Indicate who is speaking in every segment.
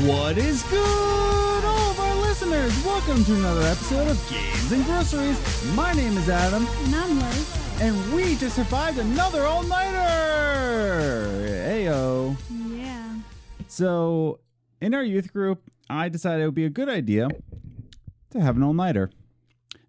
Speaker 1: What is good, all of our listeners? Welcome to another episode of Games and Groceries. My name is Adam.
Speaker 2: And I'm Liz.
Speaker 1: And we just survived another all-nighter! Ayo.
Speaker 2: Yeah.
Speaker 1: So, in our youth group, I decided it would be a good idea to have an all-nighter.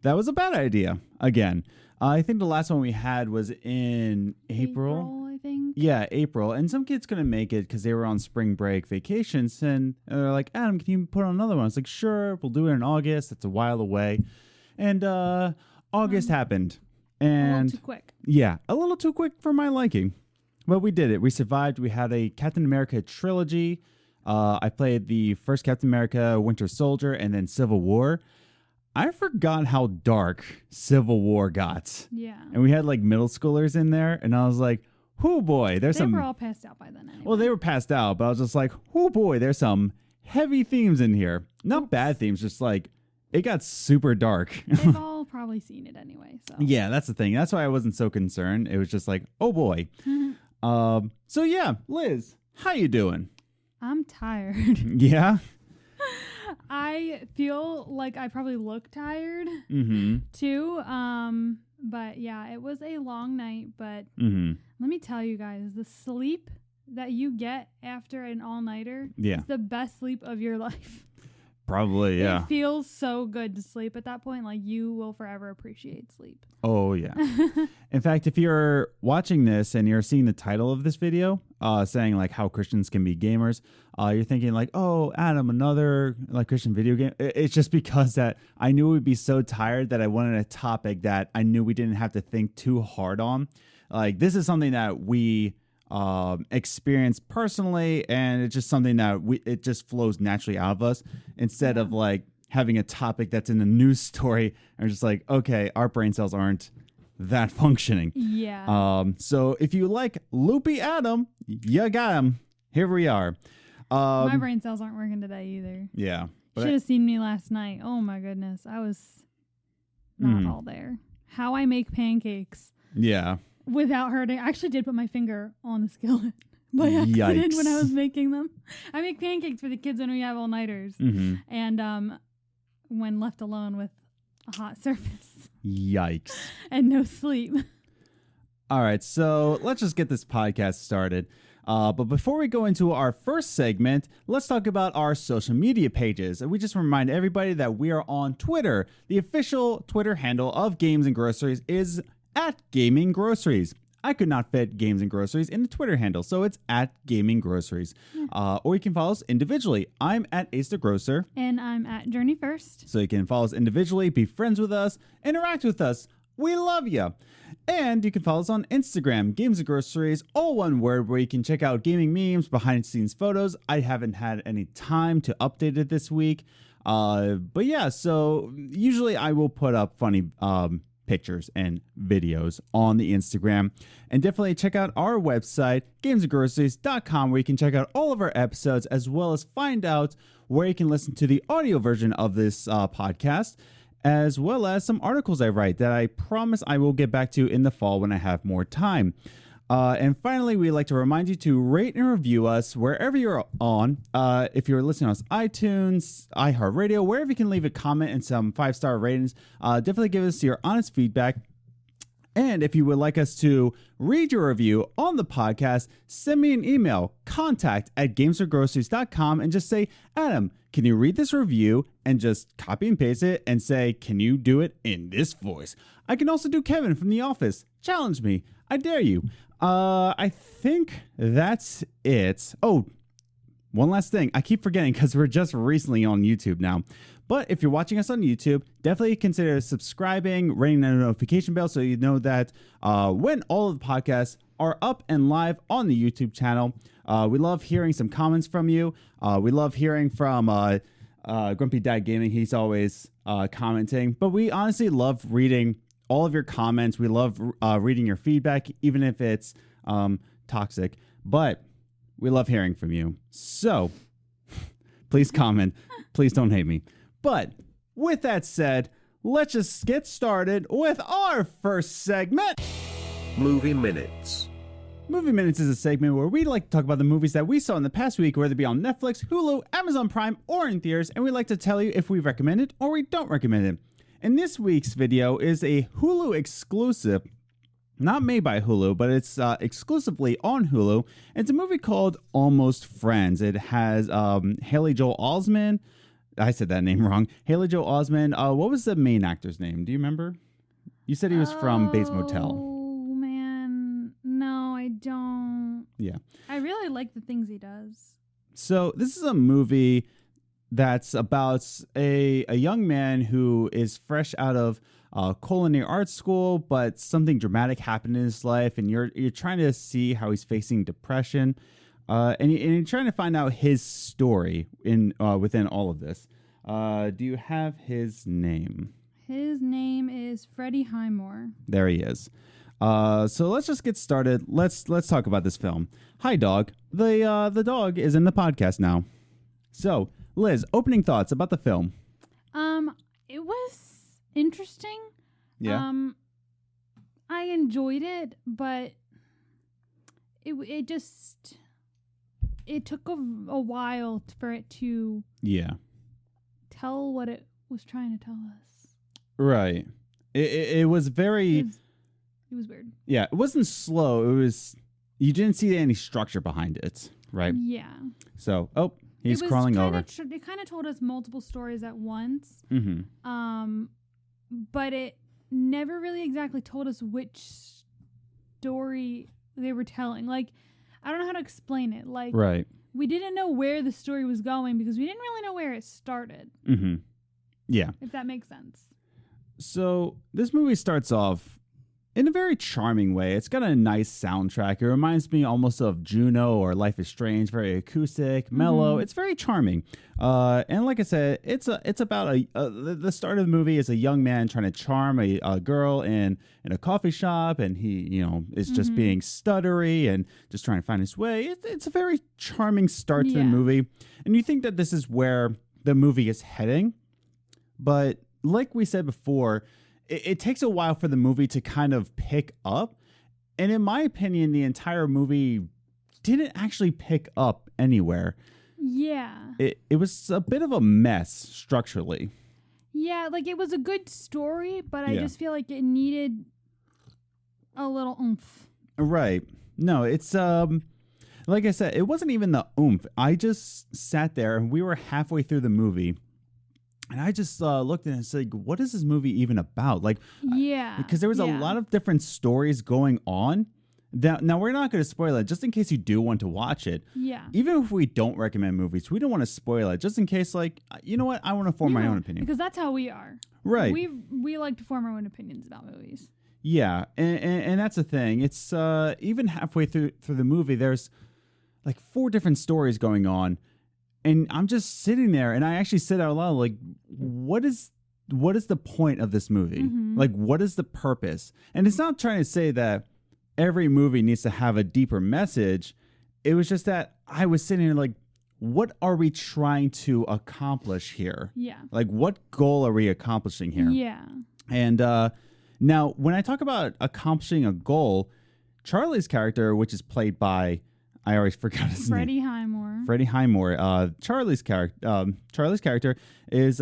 Speaker 1: That was a bad idea, again. I think the last one we had was in April,
Speaker 2: I think.
Speaker 1: Yeah, April. And some kids couldn't make it because they were on spring break vacations. And they're like, Adam, can you put on another one? I was like, sure, we'll do it in August. It's a while away. And August happened. And
Speaker 2: A little too quick.
Speaker 1: Yeah, a little too quick for my liking. But we did it. We survived. We had a Captain America trilogy. I played the first Captain America, Winter Soldier, and then Civil War. I forgot how dark Civil War got.
Speaker 2: Yeah.
Speaker 1: And we had like middle schoolers in there, and I was like, oh boy, there's
Speaker 2: they
Speaker 1: some...
Speaker 2: They were all passed out by then anyway.
Speaker 1: Well, they were passed out, but I was just like, oh boy, there's some heavy themes in here. Not bad themes, just like, it got super dark.
Speaker 2: They've all probably seen it anyway, so...
Speaker 1: Yeah, that's the thing. That's why I wasn't so concerned. It was just like, oh boy. So yeah, Liz, how you doing?
Speaker 2: I'm tired.
Speaker 1: Yeah?
Speaker 2: I feel like I probably look tired too. But yeah, it was a long night. But let me tell you guys, the sleep that you get after an all-nighter is the best sleep of your life.
Speaker 1: Probably, yeah.
Speaker 2: It feels so good to sleep at that point. Like, you will forever appreciate sleep.
Speaker 1: Oh, yeah. In fact, if you're watching this and you're seeing the title of this video saying, like, how Christians can be gamers, you're thinking, like, oh, Adam, another, like, Christian video game. It's just because that I knew we'd be so tired that I wanted a topic that I knew we didn't have to think too hard on. Like, this is something that we... experience personally, and it's just something that it just flows naturally out of us instead of like having a topic that's in a news story and just like, okay, our brain cells aren't that functioning. So if you like Loopy Adam, you got him. Here we are.
Speaker 2: My brain cells aren't working today either.
Speaker 1: Yeah.
Speaker 2: Should have seen me last night. Oh my goodness, I was not all there. How I make pancakes.
Speaker 1: Yeah.
Speaker 2: Without hurting. I actually did put my finger on the skillet by accident when I was making them. I make pancakes for the kids when we have all-nighters. And when left alone with a hot surface.
Speaker 1: Yikes.
Speaker 2: And no sleep.
Speaker 1: All right, so let's just get this podcast started. But before we go into our first segment, let's talk about our social media pages. And we just remind everybody that we are on Twitter. The official Twitter handle of Games and Groceries is at Gaming Groceries. I could not fit Games and Groceries in the Twitter handle, so it's at Gaming Groceries. Or you can follow us individually. I'm at Ace the Grocer.
Speaker 2: And I'm at Journey First.
Speaker 1: So you can follow us individually, be friends with us, interact with us. We love you. And you can follow us on Instagram, Games and Groceries, all one word, where you can check out gaming memes, behind the scenes photos. I haven't had any time to update it this week. But yeah, so usually I will put up funny pictures and videos on the Instagram. And definitely check out our website, gamesandgroceries.com, where you can check out all of our episodes, as well as find out where you can listen to the audio version of this podcast, as well as some articles I write that I promise I will get back to in the fall when I have more time. And finally, we'd like to remind you to rate and review us wherever you're on. If you're listening on iTunes, iHeartRadio, wherever you can leave a comment and some 5-star ratings, definitely give us your honest feedback. And if you would like us to read your review on the podcast, send me an email, contact@gamesforgroceries.com, and just say, Adam, can you read this review? And just copy and paste it and say, can you do it in this voice? I can also do Kevin from The Office. Challenge me. I dare you. I think that's it. Oh, one last thing. I keep forgetting because we're just recently on YouTube now. But if you're watching us on YouTube, definitely consider subscribing, ringing the notification bell so you know that when all of the podcasts are up and live on the YouTube channel. We love hearing some comments from you. We love hearing from Grumpy Dad Gaming. He's always commenting. But we honestly love reading all of your comments. We love reading your feedback, even if it's toxic. But we love hearing from you. So please comment. Please don't hate me. But with that said, let's just get started with our first segment.
Speaker 3: Movie Minutes.
Speaker 1: Movie Minutes is a segment where we like to talk about the movies that we saw in the past week, whether it be on Netflix, Hulu, Amazon Prime, or in theaters, and we like to tell you if we recommend it or we don't recommend it. And this week's video is a Hulu exclusive, not made by Hulu, but it's exclusively on Hulu. It's a movie called Almost Friends. It has Haley Joel Osment. I said that name wrong. Haley Joel Osment. What was the main actor's name? Do you remember? You said he was from Bates Motel.
Speaker 2: Don't.
Speaker 1: Yeah.
Speaker 2: I really like the things he does.
Speaker 1: So this is a movie that's about a young man who is fresh out of culinary arts school, but something dramatic happened in his life, and you're trying to see how he's facing depression, and you're trying to find out his story in within all of this. Do you have his name? His name
Speaker 2: is Freddie Highmore.
Speaker 1: There he is. So let's just get started. Let's talk about this film. Hi, dog. The dog is in the podcast now. So, Liz, opening thoughts about the film.
Speaker 2: It was interesting.
Speaker 1: Yeah.
Speaker 2: I enjoyed it, but it took a while for it to tell what it was trying to tell us.
Speaker 1: Right. It was very.
Speaker 2: It was weird.
Speaker 1: Yeah, it wasn't slow. It was, you didn't see any structure behind it, right?
Speaker 2: Yeah.
Speaker 1: So, he's crawling over.
Speaker 2: It kind of told us multiple stories at once.
Speaker 1: Mm-hmm.
Speaker 2: But it never really exactly told us which story they were telling. Like, I don't know how to explain it. Like,
Speaker 1: right.
Speaker 2: We didn't know where the story was going because we didn't really know where it started.
Speaker 1: Mm-hmm. Yeah.
Speaker 2: If that makes sense.
Speaker 1: So, this movie starts off in a very charming way. It's got a nice soundtrack. It reminds me almost of Juno or Life is Strange. Very acoustic, mellow.
Speaker 2: Mm-hmm.
Speaker 1: It's very charming. And like I said, it's about the start of the movie is a young man trying to charm a girl in a coffee shop, and he is just being stuttery and just trying to find his way. It's a very charming start to the movie, and you think that this is where the movie is heading, but like we said before, it takes a while for the movie to kind of pick up. And in my opinion, the entire movie didn't actually pick up anywhere.
Speaker 2: Yeah.
Speaker 1: It was a bit of a mess structurally.
Speaker 2: Yeah, like it was a good story, but I just feel like it needed a little oomph. Right.
Speaker 1: No, it's like I said, it wasn't even the oomph. I just sat there and we were halfway through the movie. And I just looked at it and said, what is this movie even about? Like, because there was a lot of different stories going on. Now, we're not going to spoil it, just in case you do want to watch it.
Speaker 2: Yeah.
Speaker 1: Even if we don't recommend movies, we don't want to spoil it, just in case, like, you know what? I want to form my own opinion.
Speaker 2: Because that's how we are.
Speaker 1: Right.
Speaker 2: We like to form our own opinions about movies.
Speaker 1: Yeah, and that's the thing. It's even halfway through the movie, there's like 4 different stories going on. And I'm just sitting there, and I actually said out loud, like, what is the point of this movie?
Speaker 2: Mm-hmm.
Speaker 1: Like, what is the purpose? And it's not trying to say that every movie needs to have a deeper message. It was just that I was sitting there like, what are we trying to accomplish here?
Speaker 2: Yeah.
Speaker 1: Like, what goal are we accomplishing here?
Speaker 2: Yeah.
Speaker 1: And now, when I talk about accomplishing a goal, Charlie's character, which is played by, I always forgot his name. Freddie Highmore. Charlie's character is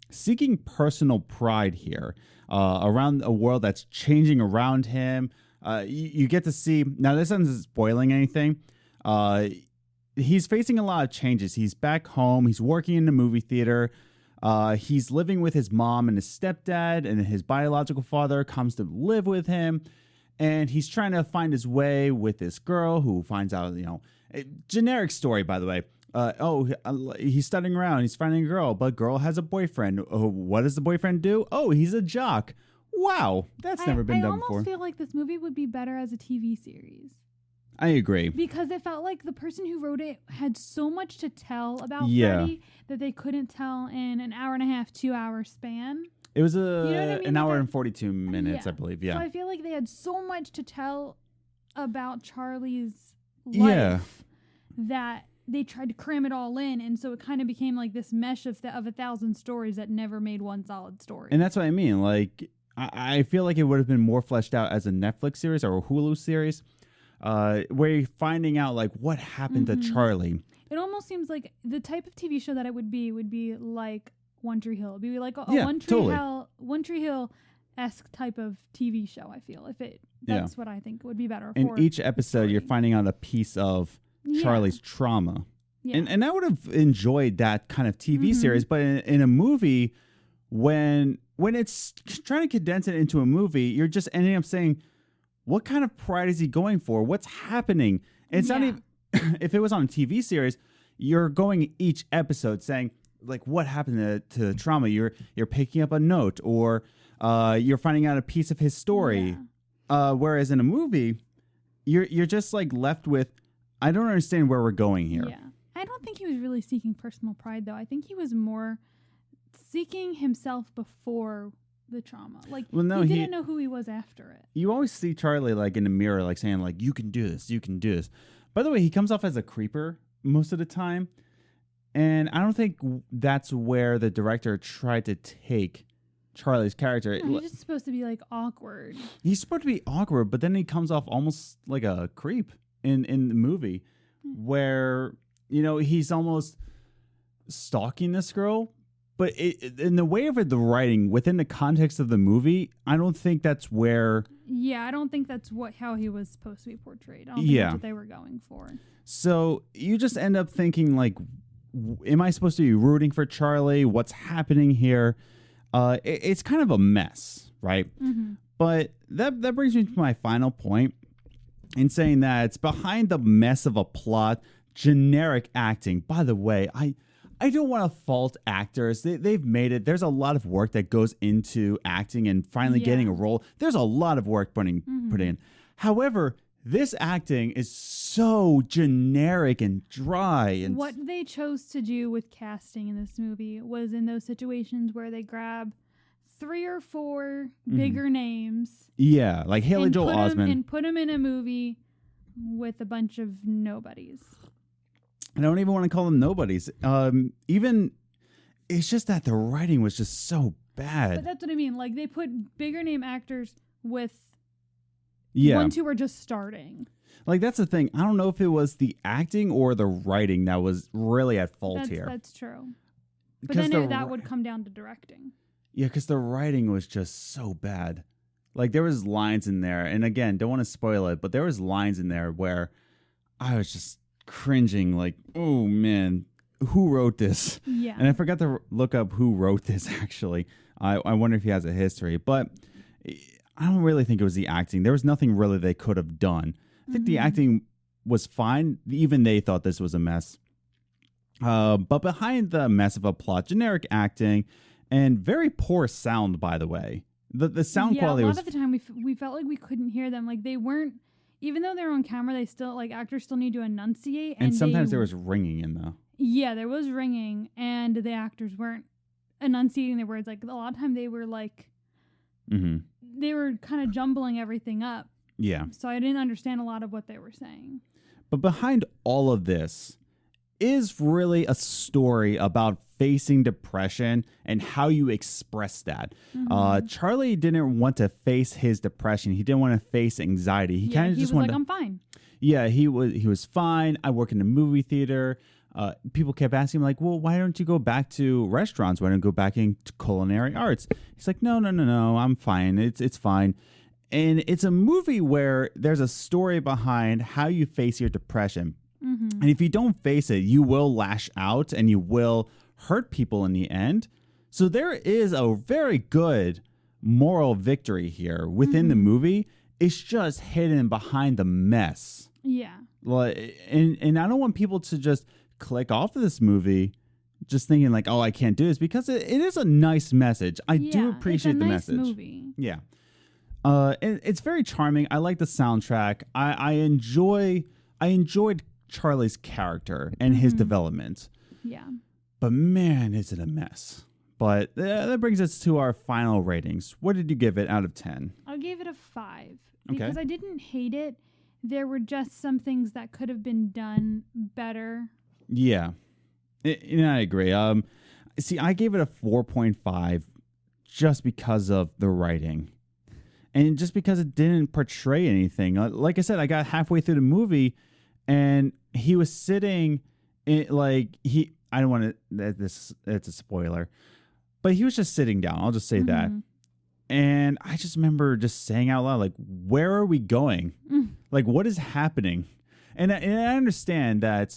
Speaker 1: seeking personal pride here around a world that's changing around him. You get to see, now this isn't spoiling anything. He's facing a lot of changes. He's back home. He's working in the movie theater. He's living with his mom and his stepdad, and his biological father comes to live with him. And he's trying to find his way with this girl who finds out, generic story, by the way. He's studying around. He's finding a girl, but girl has a boyfriend. Oh, what does the boyfriend do? Oh, he's a jock. Wow, that's never been done before.
Speaker 2: I almost feel like this movie would be better as a TV series.
Speaker 1: I agree.
Speaker 2: Because it felt like the person who wrote it had so much to tell about Freddie that they couldn't tell in an hour and a half, 2 hour span.
Speaker 1: It was an hour and 42 minutes, I believe. Yeah.
Speaker 2: So I feel like they had so much to tell about Charlie's life that they tried to cram it all in, and so it kind of became like this mesh of 1,000 stories that never made one solid story.
Speaker 1: And that's what I mean. Like, I feel like it would have been more fleshed out as a Netflix series or a Hulu series. where you're finding out like what happened to Charlie.
Speaker 2: It almost seems like the type of TV show that it would be like One Tree Hill. It'd be like a One Tree Hill-esque type of TV show, I feel. That's what I think would be better.
Speaker 1: In each episode, you're finding out a piece of Charlie's trauma. Yeah. And I would have enjoyed that kind of TV series, but in a movie, when it's trying to condense it into a movie, you're just ending up saying, what kind of pride is he going for? What's happening? And it's not even, if it was on a TV series, you're going each episode saying, like, what happened to the trauma? You're picking up a note, or you're finding out a piece of his story. Yeah. Whereas in a movie, you're just like left with, I don't understand where we're going here.
Speaker 2: Yeah. I don't think he was really seeking personal pride, though. I think he was more seeking himself before the trauma. Like, he didn't know who he was after it.
Speaker 1: You always see Charlie like in the mirror, like saying like, you can do this, you can do this. By the way, he comes off as a creeper most of the time. And I don't think that's where the director tried to take Charlie's character.
Speaker 2: No, he's just supposed to be like awkward.
Speaker 1: He's supposed to be awkward, but then he comes off almost like a creep in the movie where, you know, he's almost stalking this girl. But in the way of the writing, within the context of the movie, I don't think that's where...
Speaker 2: Yeah, I don't think that's how he was supposed to be portrayed. I don't think that's what they were going for. So you just end up thinking, like, am I supposed to be rooting for Charlie? What's happening here? It's kind of a mess, right? Mm-hmm. But that brings me to my final point in saying that it's behind the mess of a plot, generic acting. By the way, I don't want to fault actors. They've made it. There's a lot of work that goes into acting and finally getting a role. There's a lot of work put in. However, this acting is so generic and dry. And what they chose to do with casting in this movie was in those situations where they grab 3 or 4 bigger names. Yeah, like Haley Joel Osment. And put them in a movie with a bunch of nobodies.
Speaker 1: I don't even want to call them nobodies. Even it's just that the writing was just so bad.
Speaker 2: But that's what I mean. Like, they put bigger name actors with ones who were just starting.
Speaker 1: Like, that's the thing. I don't know if it was the acting or the writing that was really at fault here.
Speaker 2: That's true. But then that would come down to directing.
Speaker 1: Yeah, because the writing was just so bad. Like, there was lines in there, and again, don't want to spoil it, but there was lines in there where I was just cringing, like, oh man, who wrote this? Yeah. And I forgot to look up who wrote this, actually. I wonder if he has a history, but I don't really think it was the acting. There was nothing really they could have done. I think the acting was fine. Even they thought this was a mess. But behind the mess of a plot, generic acting and very poor sound, by the way. The sound quality was...
Speaker 2: a lot of the time we felt like we couldn't hear them. Like, they weren't... Even though they're on camera, they still, like, actors still need to enunciate.
Speaker 1: And sometimes there was ringing in, though.
Speaker 2: Yeah, there was ringing, and the actors weren't enunciating their words. Like, a lot of time they were, like, they were kind of jumbling everything up. Yeah. So I didn't understand a lot of what they were saying.
Speaker 1: But behind all of this is really a story about facing depression and how you express that. Charlie didn't want to face his depression. He didn't want to face anxiety. He kind of just wanted
Speaker 2: like, I'm fine.
Speaker 1: Yeah, he was fine. I work in a movie theater. People kept asking him, like, well, why don't you go back to restaurants? Why don't you go back into culinary arts? He's like, no, I'm fine. It's fine. And it's a movie where there's a story behind how you face your depression. And if you don't face it, you will lash out and you will hurt people in the end. So there is a very good moral victory here within the movie. It's just hidden behind the mess. Yeah. And I don't want people to just click off of this movie just thinking like, oh, I can't do this, because it is a nice message. I do appreciate the message. Movie. Yeah. And it's very charming. I like the soundtrack. I enjoyed Charlie's character and his development. Yeah. But man, is it a mess. But that brings us to our final ratings. What did you give it out of 10?
Speaker 2: I'll give it a 5. Because I didn't hate it. There were just some things that could have been done better.
Speaker 1: Yeah. I agree. See, I gave it a 4.5 just because of the writing. And just because it didn't portray anything, like I said, I got halfway through the movie and he was sitting I don't want to, it's a spoiler, but he was just sitting down. I'll just say that. And I just remember just saying out loud, like, where are we going? Like, what is happening? And I understand that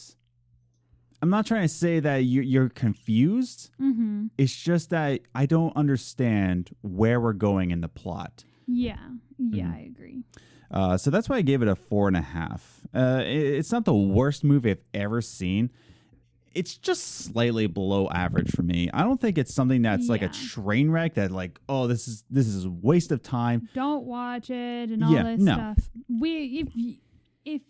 Speaker 1: I'm not trying to say that you're confused. It's just that I don't understand where we're going in the plot.
Speaker 2: Yeah, I agree.
Speaker 1: So that's why I gave it a 4.5. It's not the worst movie I've ever seen. It's just slightly below average for me. I don't think it's something that's like a train wreck that like, oh, this is a waste of time.
Speaker 2: Don't watch it and all this stuff. If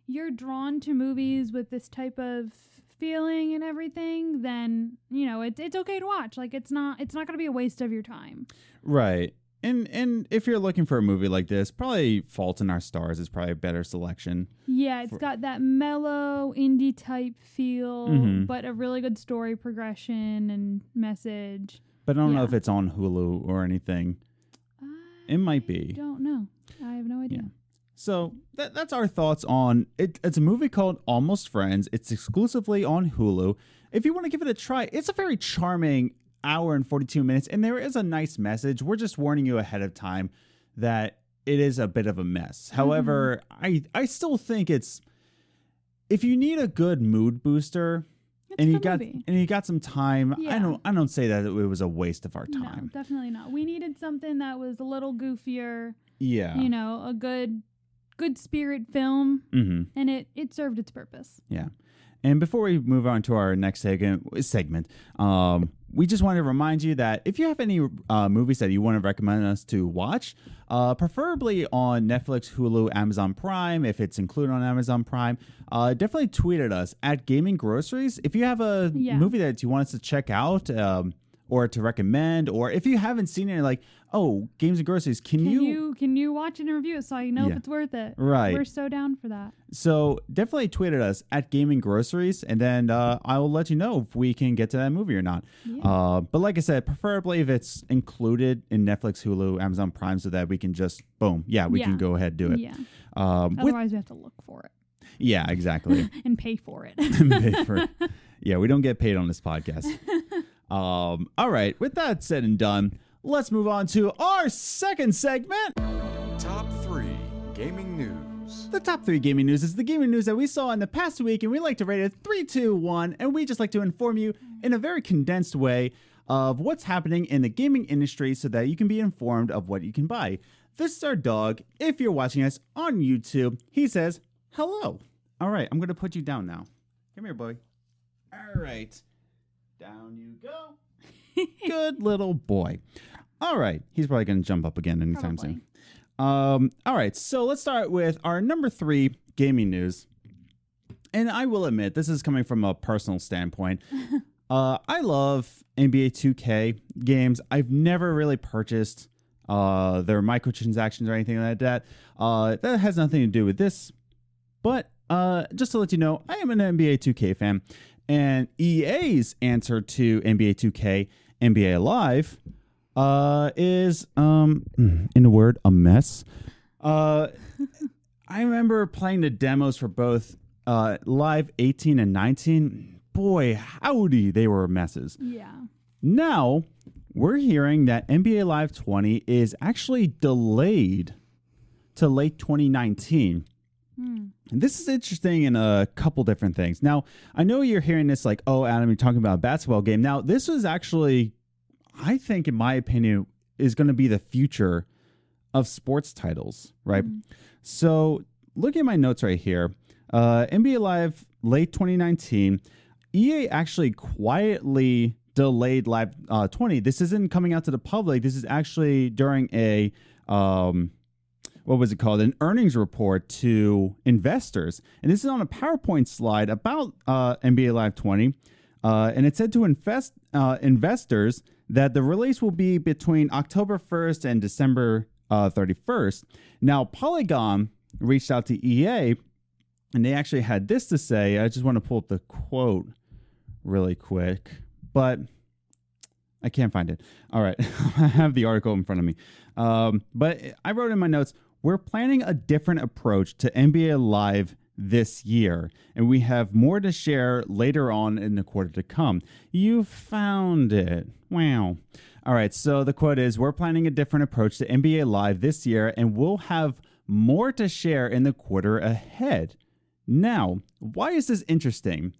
Speaker 2: you're drawn to movies with this type of feeling and everything, then it's okay to watch. Like it's not going to be a waste of your time.
Speaker 1: Right. And if you're looking for a movie like this, probably Fault in Our Stars is probably a better selection.
Speaker 2: Yeah, it's got that mellow indie type feel, but a really good story progression and message.
Speaker 1: But I don't know if it's on Hulu or anything. It might be.
Speaker 2: I don't know. I have no idea.
Speaker 1: Yeah. So that's our thoughts on it. It's a movie called Almost Friends. It's exclusively on Hulu. If you want to give it a try, it's a very charming hour and 42 minutes, and there is a nice message. We're just warning you ahead of time that it is a bit of a mess. However, I still think it's, if you need a good mood booster and you got some time, I don't say that it was a waste of our time.
Speaker 2: No, definitely not. We needed something that was a little goofier.
Speaker 1: Yeah.
Speaker 2: A good spirit film, and it served its purpose.
Speaker 1: Yeah. And before we move on to our next segment, we just want to remind you that if you have any movies that you want to recommend us to watch, preferably on Netflix, Hulu, Amazon Prime, if it's included on Amazon Prime, definitely tweet at us at Gaming Groceries. If you have a movie that you want us to check out or to recommend, or if you haven't seen it, like, oh, Games and Groceries, can you
Speaker 2: watch it and review it so you know if it's worth it?
Speaker 1: Right.
Speaker 2: We're so down for that.
Speaker 1: So definitely tweet at us at Gaming Groceries, and then I will let you know if we can get to that movie or not. Yeah. But like I said, preferably if it's included in Netflix, Hulu, Amazon Prime, so that we can just, boom, we can go ahead and do it.
Speaker 2: Yeah. Otherwise, we have to look for it.
Speaker 1: Yeah, exactly.
Speaker 2: And pay for it.
Speaker 1: Yeah, we don't get paid on this podcast. All right, with that said and done, let's move on to our second segment.
Speaker 3: Top 3 Gaming News.
Speaker 1: The top 3 gaming news is the gaming news that we saw in the past week, and we like to rate it 3, 2, 1, and we just like to inform you in a very condensed way of what's happening in the gaming industry so that you can be informed of what you can buy. This is our dog. If you're watching us on YouTube, he says, hello. All right, I'm going to put you down now. Come here, boy. All right. Down you go. Good little boy. All right. He's probably going to jump up again anytime soon. All right. So let's start with our number 3 gaming news. And I will admit, this is coming from a personal standpoint. I love NBA 2K games. I've never really purchased their microtransactions or anything like that. That has nothing to do with this. But just to let you know, I am an NBA 2K fan. And EA's answer to NBA 2K, NBA Live, is, in a word, a mess. I remember playing the demos for both Live 18 and 19. Boy, howdy, they were messes.
Speaker 2: Yeah.
Speaker 1: Now, we're hearing that NBA Live 20 is actually delayed to late 2019. And this is interesting in a couple different things. Now, I know you're hearing this like, oh, Adam, you're talking about a basketball game. Now, this is actually, I think, in my opinion, is going to be the future of sports titles, right? So, look at my notes right here. NBA Live, late 2019. EA actually quietly delayed Live 20. This isn't coming out to the public. This is actually during a... what was it called? An earnings report to investors. And this is on a PowerPoint slide about NBA Live 20. And it said to investors that the release will be between October 1st and December 31st. Now, Polygon reached out to EA, and they actually had this to say. I just want to pull up the quote really quick. But I can't find it. All right. I have the article in front of me. But I wrote in my notes, we're planning a different approach to NBA Live this year, and we have more to share later on in the quarter to come. You found it. Wow. All right. So the quote is, we're planning a different approach to NBA Live this year, and we'll have more to share in the quarter ahead. Now, why is this interesting?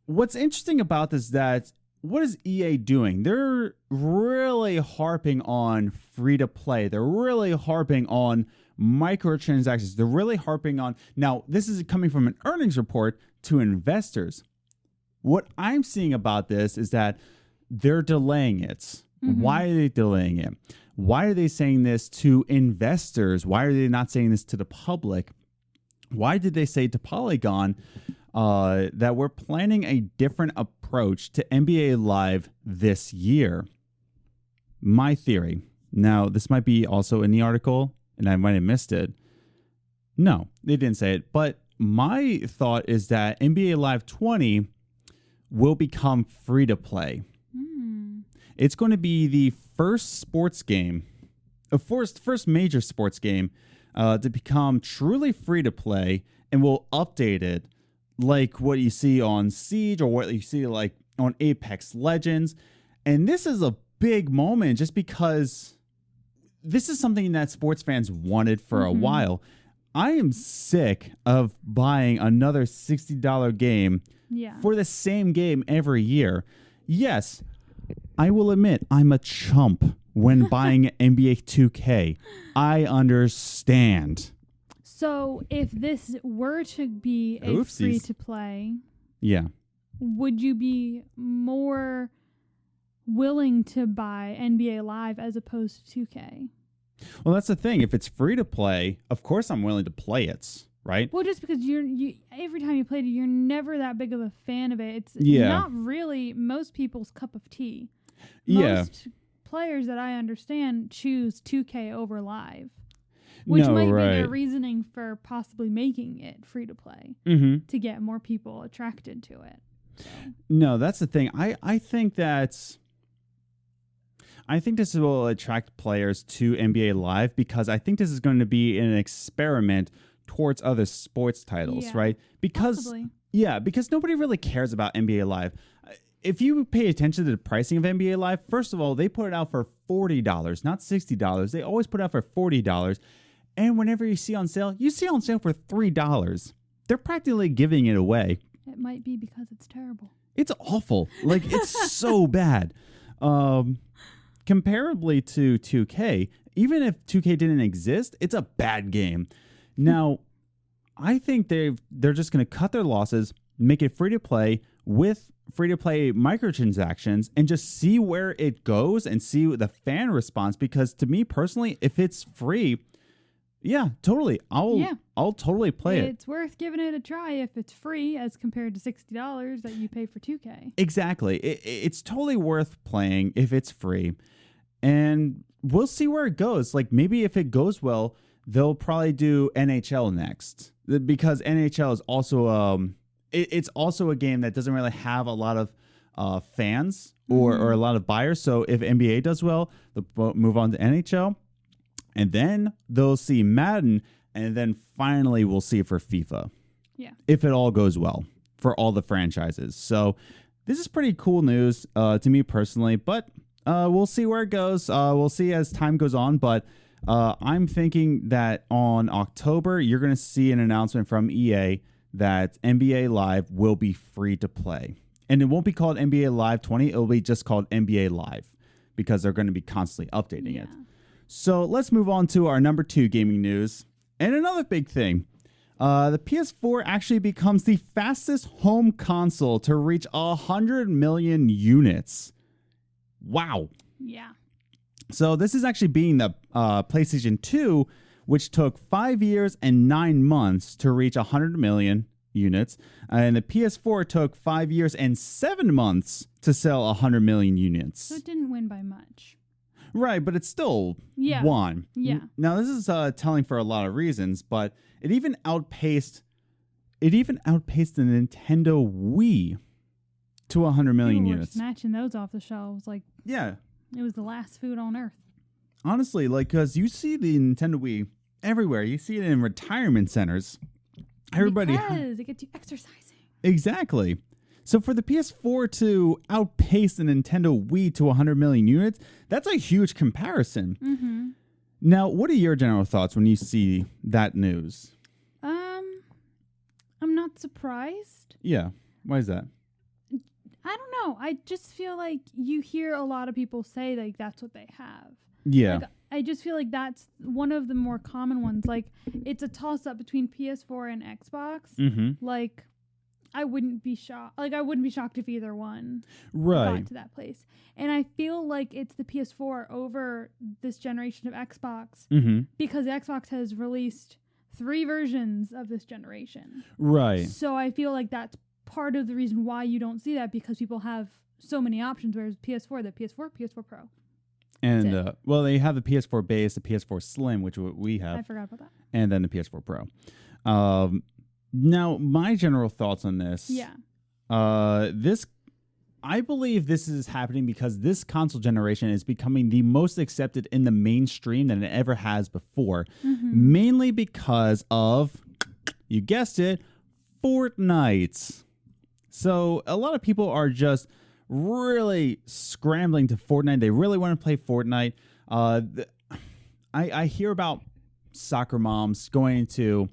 Speaker 1: What's interesting about this is that what is EA doing? They're really harping on free-to-play. They're really harping on microtransactions. They're really harping on... Now, this is coming from an earnings report to investors. What I'm seeing about this is that they're delaying it. Mm-hmm. Why are they delaying it? Why are they saying this to investors? Why are they not saying this to the public? Why did they say to Polygon that we're planning a different approach to NBA Live this year? My theory. Now, this might be also in the article, and I might have missed it. No, they didn't say it. But my thought is that NBA Live 20 will become free to play. It's going to be the first sports game, first major sports game to become truly free to play, and we'll update it like what you see on Siege or what you see like on Apex Legends. And this is a big moment just because this is something that sports fans wanted for a while. I am sick of buying another $60 game for the same game every year. Yes, I will admit I'm a chump when buying NBA 2K. I understand.
Speaker 2: So if this were to be a free to play, would you be more willing to buy NBA Live as opposed to 2K?
Speaker 1: Well, that's the thing. If it's free to play, of course I'm willing to play it, right?
Speaker 2: Well, just because you every time you played it, you're never that big of a fan of it. It's not really most people's cup of tea. Most players that I understand choose 2K over Live, which might be their reasoning for possibly making it free to play to get more people attracted to it. So.
Speaker 1: No, that's the thing. I think this will attract players to NBA Live because I think this is going to be an experiment towards other sports titles, right? Because because nobody really cares about NBA Live. If you pay attention to the pricing of NBA Live, first of all, they put it out for $40, not $60. They always put it out for $40. And whenever you see on sale, you see on sale for $3. They're practically giving it away.
Speaker 2: It might be because it's terrible.
Speaker 1: It's awful. Like, it's so bad. Comparably to 2K, even if 2K didn't exist, it's a bad game. Now, I think they're just going to cut their losses, make it free to play with free to play microtransactions, and just see where it goes and see the fan response. Because to me personally, if it's free, totally, I'll totally play it.
Speaker 2: It's worth giving it a try if it's free as compared to $60 that you pay for 2K.
Speaker 1: Exactly, it's totally worth playing if it's free, and we'll see where it goes. Like maybe if it goes well, they'll probably do NHL next because NHL is also it's also a game that doesn't really have a lot of fans or a lot of buyers. So if NBA does well, they'll move on to NHL. And then they'll see Madden, and then finally we'll see it for FIFA.
Speaker 2: Yeah.
Speaker 1: If it all goes well for all the franchises. So this is pretty cool news to me personally, but we'll see where it goes. We'll see as time goes on, but I'm thinking that on October, you're going to see an announcement from EA that NBA Live will be free to play. And it won't be called NBA Live 20. It'll be just called NBA Live because they're going to be constantly updating it. So let's move on to our number 2 gaming news. And another big thing. The PS4 actually becomes the fastest home console to reach 100 million units. Wow.
Speaker 2: Yeah.
Speaker 1: So this is actually being the PlayStation 2, which took 5 years and 9 months to reach 100 million units. And the PS4 took 5 years and 7 months to sell 100 million units.
Speaker 2: So it didn't win by much.
Speaker 1: Right, but it's still won.
Speaker 2: Yeah.
Speaker 1: Now, this is telling for a lot of reasons, but it even outpaced the Nintendo Wii to 100 million
Speaker 2: People were
Speaker 1: units.
Speaker 2: snatching those off the shelves like
Speaker 1: Yeah.
Speaker 2: it was the last food on earth.
Speaker 1: Honestly, like, because you see the Nintendo Wii everywhere. You see it in retirement centers. Everybody.
Speaker 2: Because it gets you exercising.
Speaker 1: Exactly. So for the PS4 to outpace the Nintendo Wii to 100 million units, that's a huge comparison.
Speaker 2: Mm-hmm.
Speaker 1: Now, what are your general thoughts when you see that news?
Speaker 2: I'm not surprised.
Speaker 1: Yeah. Why is that?
Speaker 2: I don't know. I just feel like you hear a lot of people say like that's what they have.
Speaker 1: Yeah.
Speaker 2: Like, I just feel like that's one of the more common ones. Like it's a toss up between PS4 and Xbox.
Speaker 1: Mm-hmm.
Speaker 2: Like I wouldn't be shocked. Like I wouldn't be shocked if either one
Speaker 1: Right.
Speaker 2: got to that place. And I feel like it's the PS4 over this generation of Xbox
Speaker 1: Mm-hmm.
Speaker 2: because Xbox has released 3 versions of this generation.
Speaker 1: Right.
Speaker 2: So I feel like that's part of the reason why you don't see that because people have so many options. Whereas PS4, the PS4, PS4 Pro.
Speaker 1: And, well, they have the PS4 base, the PS4 Slim, which we have.
Speaker 2: I forgot about that.
Speaker 1: And then the PS4 Pro. Now, my general thoughts on this.
Speaker 2: Yeah.
Speaker 1: I believe this is happening because this console generation is becoming the most accepted in the mainstream than it ever has before.
Speaker 2: Mm-hmm.
Speaker 1: Mainly because of, you guessed it, Fortnite. So a lot of people are just really scrambling to Fortnite. They really want to play Fortnite. I hear about soccer moms going into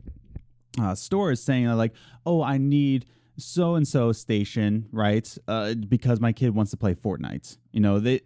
Speaker 1: stores saying like, oh, I need so-and-so station, right? Because my kid wants to play Fortnite. You know, they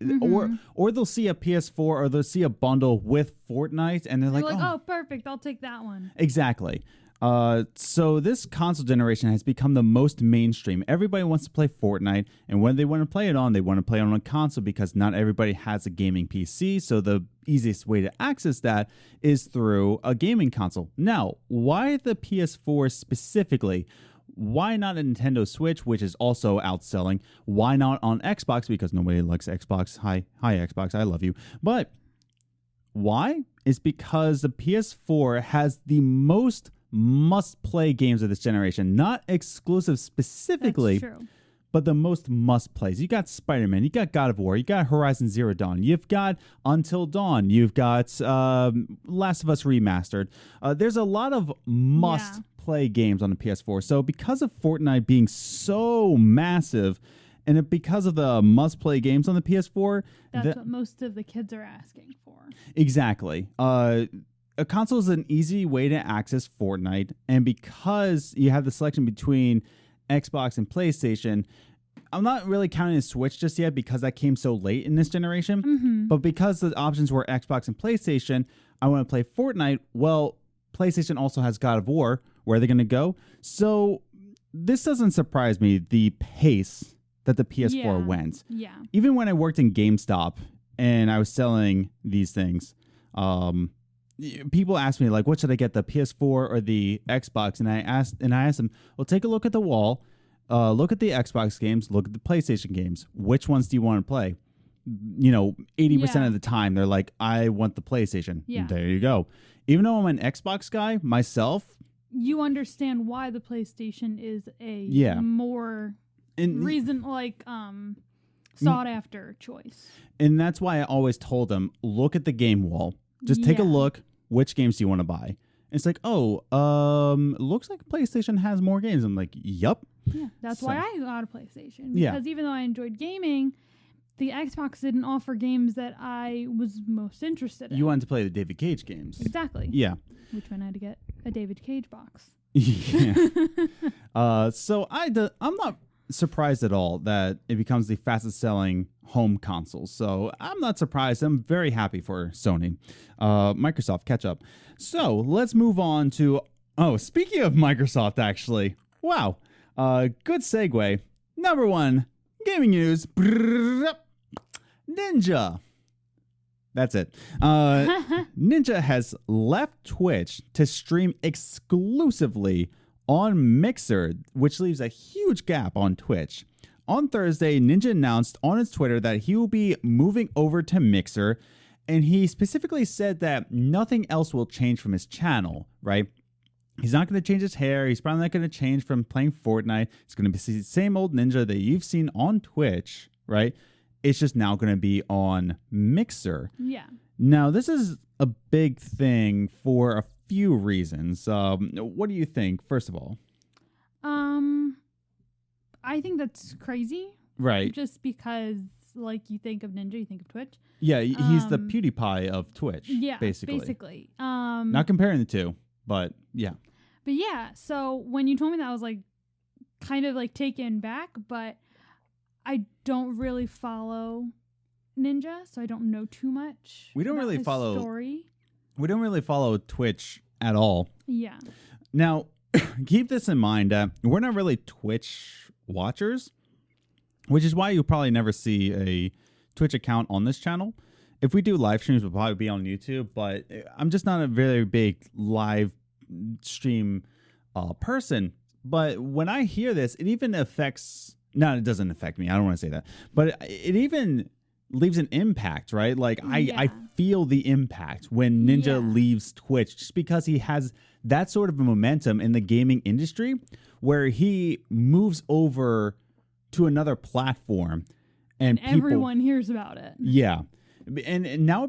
Speaker 1: or they'll see a PS4 or they'll see a bundle with Fortnite and they're like,
Speaker 2: oh, perfect, I'll take that one.
Speaker 1: Exactly. So this console generation has become the most mainstream. Everybody wants to play Fortnite, and when they want to play it on, they want to play it on a console because not everybody has a gaming PC. So the easiest way to access that is through a gaming console. Now, why the PS4 specifically? Why not a Nintendo Switch, which is also outselling? Why not on Xbox? Because nobody likes Xbox. Hi Xbox, I love you. But why? Is because the PS4 has the most must-play games of this generation. Not exclusive specifically,
Speaker 2: That's true.
Speaker 1: but the most must-plays. You got Spider-Man, you got God of War, you got Horizon Zero Dawn, you've got Until Dawn, you've got Last of Us Remastered. There's a lot of must-play games on the PS4. So because of Fortnite being so massive, and because of the must-play games on the PS4...
Speaker 2: That's what most of the kids are asking for.
Speaker 1: Exactly. A console is an easy way to access Fortnite, and because you have the selection between Xbox and PlayStation, I'm not really counting the Switch just yet because that came so late in this generation, but because the options were Xbox and PlayStation, I want to play Fortnite. Well, PlayStation also has God of War. Where are they going to go? So this doesn't surprise me, the pace that the PS4 went.
Speaker 2: Yeah.
Speaker 1: Even when I worked in GameStop and I was selling these things, people ask me like, what should I get, the PS4 or the Xbox? And I asked them, well, take a look at the wall, look at the Xbox games, look at the PlayStation games. Which ones do you want to play? 80% of the time they're like, I want the PlayStation.
Speaker 2: Yeah.
Speaker 1: There you go. Even though I'm an Xbox guy myself,
Speaker 2: you understand why the PlayStation is a more sought after choice.
Speaker 1: And that's why I always told them, look at the game wall. Just take a look. Which games do you want to buy? And it's like, looks like PlayStation has more games. I'm like, yup.
Speaker 2: Yeah, that's why I got a PlayStation. Because even though I enjoyed gaming, the Xbox didn't offer games that I was most interested in.
Speaker 1: You wanted to play the David Cage games.
Speaker 2: Exactly.
Speaker 1: Yeah.
Speaker 2: Which one I had to get a David Cage box.
Speaker 1: Yeah. So I'm not surprised at all that it becomes the fastest selling home console. So I'm not surprised. I'm very happy for Sony. Microsoft, catch up. So let's move on to, speaking of Microsoft, actually. Wow. Good segue. Number 1, gaming news. Ninja. That's it. Ninja has left Twitch to stream exclusively on Mixer, which leaves a huge gap on Twitch. On Thursday, Ninja announced on his Twitter that he will be moving over to Mixer, and he specifically said that nothing else will change from his channel, right? He's not going to change his hair. He's probably not going to change from playing Fortnite. It's going to be the same old Ninja that you've seen on Twitch, right? It's just now going to be on Mixer.
Speaker 2: Yeah.
Speaker 1: Now, this is a big thing for a few reasons. What do you think, first of all?
Speaker 2: I think that's crazy.
Speaker 1: Right.
Speaker 2: Just because, like, you think of Ninja, you think of Twitch.
Speaker 1: Yeah, he's the PewDiePie of Twitch.
Speaker 2: Yeah,
Speaker 1: basically.
Speaker 2: Not
Speaker 1: comparing the two, but yeah.
Speaker 2: But yeah, so when you told me that, I was like, kind of like taken back. But I don't really follow Ninja, so I don't know too much.
Speaker 1: We don't
Speaker 2: about
Speaker 1: really
Speaker 2: his
Speaker 1: follow
Speaker 2: story.
Speaker 1: We don't really follow Twitch at all.
Speaker 2: Yeah.
Speaker 1: Now, keep this in mind. We're not really Twitch watchers, which is why you'll probably never see a Twitch account on this channel. If we do live streams, we'll probably be on YouTube, but I'm just not a very big live stream person. But when I hear this, it even affects... No, it doesn't affect me. I don't want to say that. But it even leaves an impact, right? Like, I feel the impact when Ninja leaves Twitch, just because he has that sort of a momentum in the gaming industry where he moves over to another platform and
Speaker 2: everyone hears about it.
Speaker 1: Yeah. And now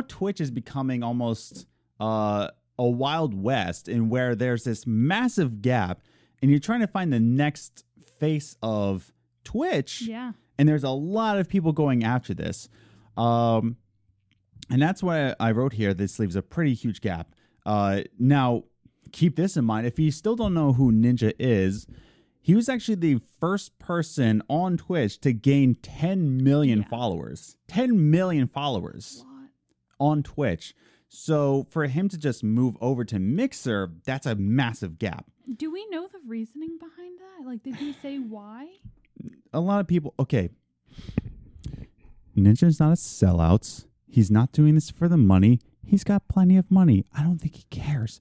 Speaker 1: Twitch is becoming almost a Wild West, in where there's this massive gap and you're trying to find the next face of Twitch.
Speaker 2: Yeah.
Speaker 1: And there's a lot of people going after this. And that's why I wrote here, this leaves a pretty huge gap. Now, keep this in mind. If you still don't know who Ninja is, he was actually the first person on Twitch to gain 10 million followers. 10 million followers on Twitch. So for him to just move over to Mixer, that's a massive gap.
Speaker 2: Do we know the reasoning behind that? Like, did he say why?
Speaker 1: A lot of people... Okay. Ninja's not a sellout. He's not doing this for the money. He's got plenty of money. I don't think he cares.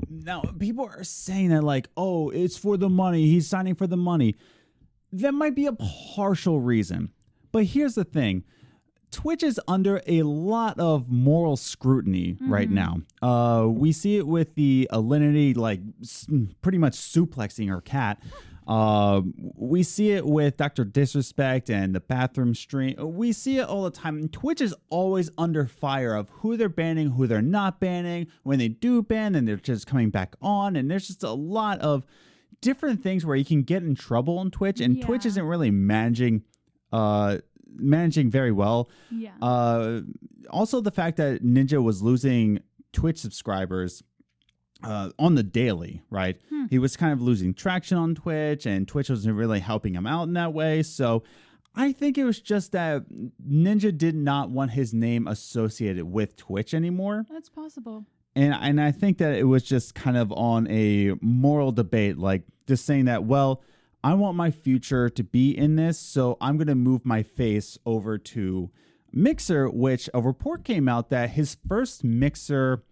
Speaker 1: Now, people are saying that like, oh, it's for the money. He's signing for the money. That might be a partial reason. But here's the thing. Twitch is under a lot of moral scrutiny right now. We see it with the Alinity, like pretty much suplexing her cat. We see it with Dr. Disrespect and the bathroom stream. We see it all the time. Twitch is always under fire of who they're banning, who they're not banning. When they do ban, and they're just coming back on. And there's just a lot of different things where you can get in trouble on Twitch. And Twitch isn't really managing very well. Yeah. Also, the fact that Ninja was losing Twitch subscribers on the daily, right? He was kind of losing traction on Twitch, and Twitch wasn't really helping him out in that way. So I think it was just that Ninja did not want his name associated with Twitch anymore.
Speaker 2: That's possible.
Speaker 1: And I think that it was just kind of on a moral debate, like just saying that, well, I want my future to be in this, so I'm going to move my face over to Mixer, which a report came out that his first Mixer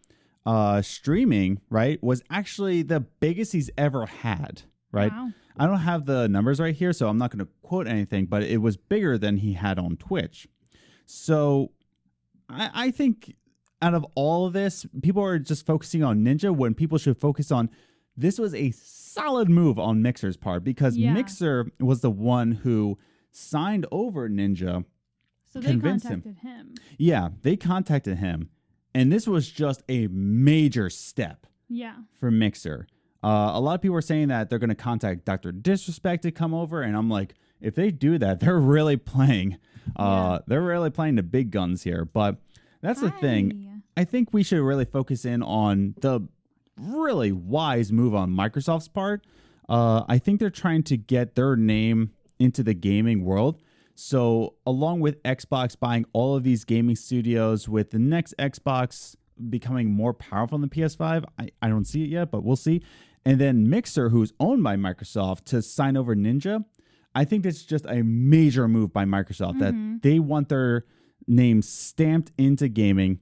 Speaker 1: streaming, right, was actually the biggest he's ever had, right?
Speaker 2: Wow.
Speaker 1: I don't have the numbers right here, so I'm not going to quote anything, but it was bigger than he had on Twitch. So I think out of all of this, people are just focusing on Ninja when people should focus on this was a solid move on Mixer's part, because Mixer was the one who signed over Ninja.
Speaker 2: So they contacted him.
Speaker 1: Yeah, they contacted him. And this was just a major step for Mixer. A lot of people are saying that they're going to contact Dr. Disrespect to come over. And I'm like, if they do that, they're really playing. They're really playing the big guns here. But that's the thing. I think we should really focus in on the really wise move on Microsoft's part. I think they're trying to get their name into the gaming world. So along with Xbox buying all of these gaming studios, with the next Xbox becoming more powerful than the PS5, I don't see it yet, but we'll see. And then Mixer, who's owned by Microsoft, to sign over Ninja. I think it's just a major move by Microsoft that they want their name stamped into gaming.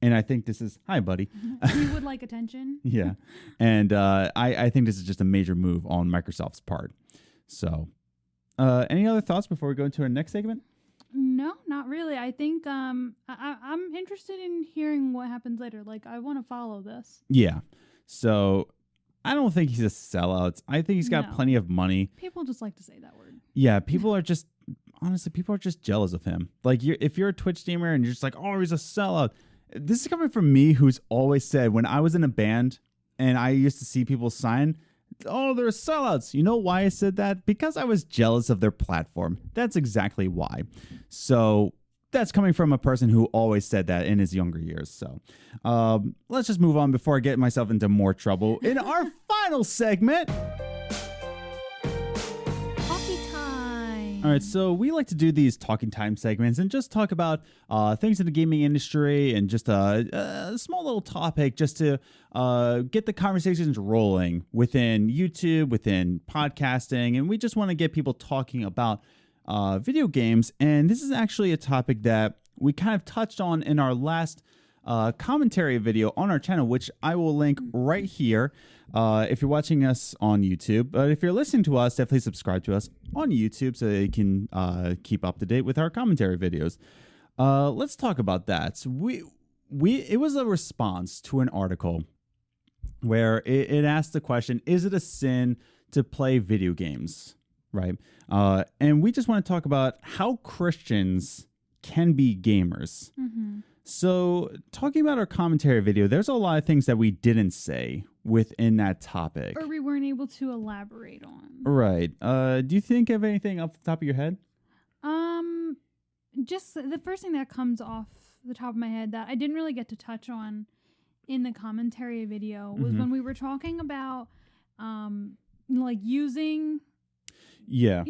Speaker 1: And I think this is, hi, buddy.
Speaker 2: You would like attention.
Speaker 1: Yeah. And I think this is just a major move on Microsoft's part. So any other thoughts before we go into our next segment?
Speaker 2: No, not really. I think I'm interested in hearing what happens later. Like, I want to follow this.
Speaker 1: Yeah. So I don't think he's a sellout. I think he's got plenty of money.
Speaker 2: People just like to say that word.
Speaker 1: Yeah, people are just jealous of him. Like, if you're a Twitch streamer and you're just like, oh, he's a sellout. This is coming from me, who's always said, when I was in a band and I used to see people sign, oh, they're sellouts. You know why I said that? Because I was jealous of their platform. That's exactly why. So that's coming from a person who always said that in his younger years. So let's just move on before I get myself into more trouble. In our final segment,
Speaker 2: Coffee time.
Speaker 1: all right, so we like to do these talking time segments and just talk about things in the gaming industry and just a small little topic just to get the conversations rolling within YouTube, within podcasting, and we just want to get people talking about video games. And this is actually a topic that we kind of touched on in our last commentary video on our channel, which I will link right here if you're watching us on YouTube. But if you're listening to us, definitely subscribe to us on YouTube so that you can keep up to date with our commentary videos. Let's talk about that. It was a response to an article where it asked the question, is it a sin to play video games? Right. And we just want to talk about how Christians can be gamers. Mm-hmm. So talking about our commentary video, there's a lot of things that we didn't say within that topic.
Speaker 2: Or we weren't able to elaborate on.
Speaker 1: Right. Do you think of anything off the top of your head?
Speaker 2: Just the first thing that comes off the top of my head that I didn't really get to touch on in the commentary video was when we were talking about like using...
Speaker 1: Yeah.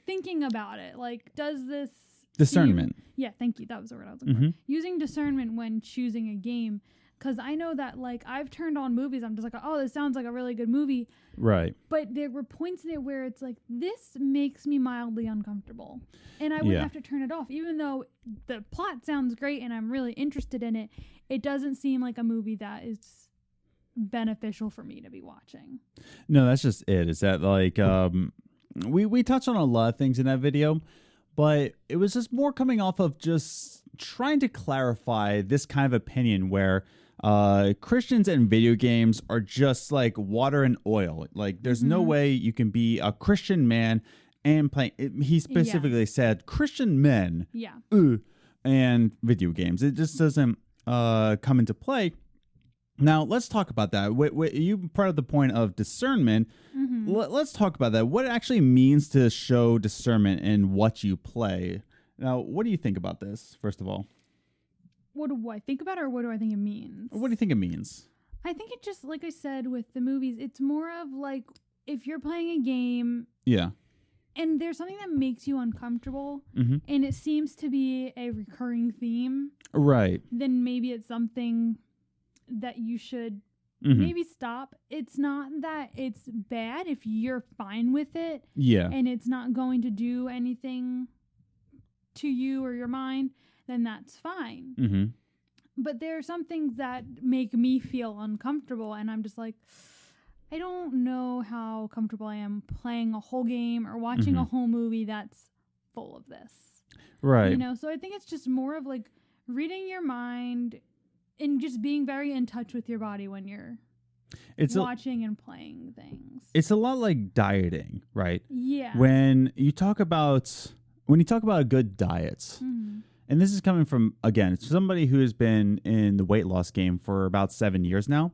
Speaker 2: Thinking about it. Like, does this...
Speaker 1: Discernment.
Speaker 2: Thank you. That was the word I was looking for. Using discernment when choosing a game. Because I know that, like, I've turned on movies. I'm just like, oh, this sounds like a really good movie.
Speaker 1: Right.
Speaker 2: But there were points in it where it's like, this makes me mildly uncomfortable. And I would have to turn it off. Even though the plot sounds great and I'm really interested in it, it doesn't seem like a movie that is beneficial for me to be watching.
Speaker 1: No, that's just it. Is that, like... We touched on a lot of things in that video, but it was just more coming off of just trying to clarify this kind of opinion where Christians and video games are just like water and oil. Like, there's no way you can be a Christian man and play. He specifically said Christian men and video games. It just doesn't come into play. Now, let's talk about that. You brought up the point of discernment. Let's talk about that. What it actually means to show discernment in what you play. Now, what do you think about this, first of all?
Speaker 2: What do I think about it, or what do I think it means?
Speaker 1: What do you think it means?
Speaker 2: I think it just, like I said, with the movies, it's more of like, if you're playing a game...
Speaker 1: Yeah.
Speaker 2: And there's something that makes you uncomfortable, and it seems to be a recurring theme.
Speaker 1: Right.
Speaker 2: Then maybe it's something... that you should maybe stop. It's not that it's bad if you're fine with it.
Speaker 1: Yeah.
Speaker 2: And it's not going to do anything to you or your mind, then that's fine. But there are some things that make me feel uncomfortable, and I'm just like, I don't know how comfortable I am playing a whole game or watching a whole movie that's full of this.
Speaker 1: Right.
Speaker 2: So I think it's just more of like reading your mind and just being very in touch with your body when you're watching and playing things.
Speaker 1: It's a lot like dieting, right?
Speaker 2: Yeah.
Speaker 1: When you talk about a good diet, and this is coming from, again, somebody who has been in the weight loss game for about 7 years now.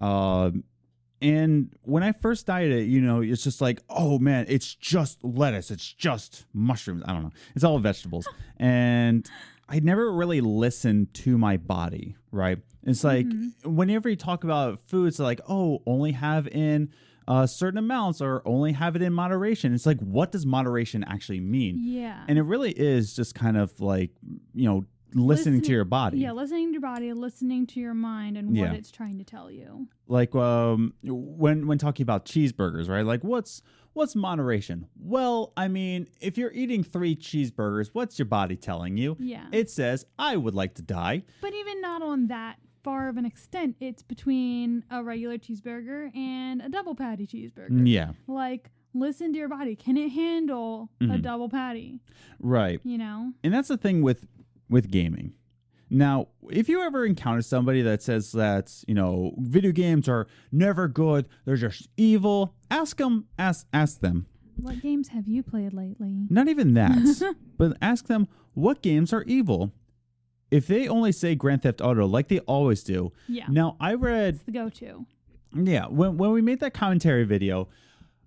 Speaker 1: And when I first dieted, it's just like, oh man, it's just lettuce. It's just mushrooms. I don't know. It's all vegetables. And I never really listened to my body, right? It's like whenever you talk about food, it's like, oh, only have in certain amounts or only have it in moderation. It's like, what does moderation actually mean?
Speaker 2: Yeah.
Speaker 1: And it really is just kind of like, listening to your body.
Speaker 2: Yeah, listening to your body, listening to your mind and what it's trying to tell you.
Speaker 1: Like when talking about cheeseburgers, right? Like what's moderation? Well, I mean, if you're eating 3 cheeseburgers, what's your body telling you?
Speaker 2: Yeah.
Speaker 1: It says, I would like to die.
Speaker 2: But even not on that far of an extent, it's between a regular cheeseburger and a double patty cheeseburger.
Speaker 1: Yeah.
Speaker 2: Like, listen to your body. Can it handle a double patty?
Speaker 1: Right.
Speaker 2: And
Speaker 1: that's the thing with gaming. Now, if you ever encounter somebody that says that, video games are never good, they're just evil, ask them.
Speaker 2: What games have you played lately?
Speaker 1: Not even that, but ask them what games are evil. If they only say Grand Theft Auto like they always do.
Speaker 2: Yeah.
Speaker 1: Now, I read...
Speaker 2: It's the go-to.
Speaker 1: Yeah. When we made that commentary video,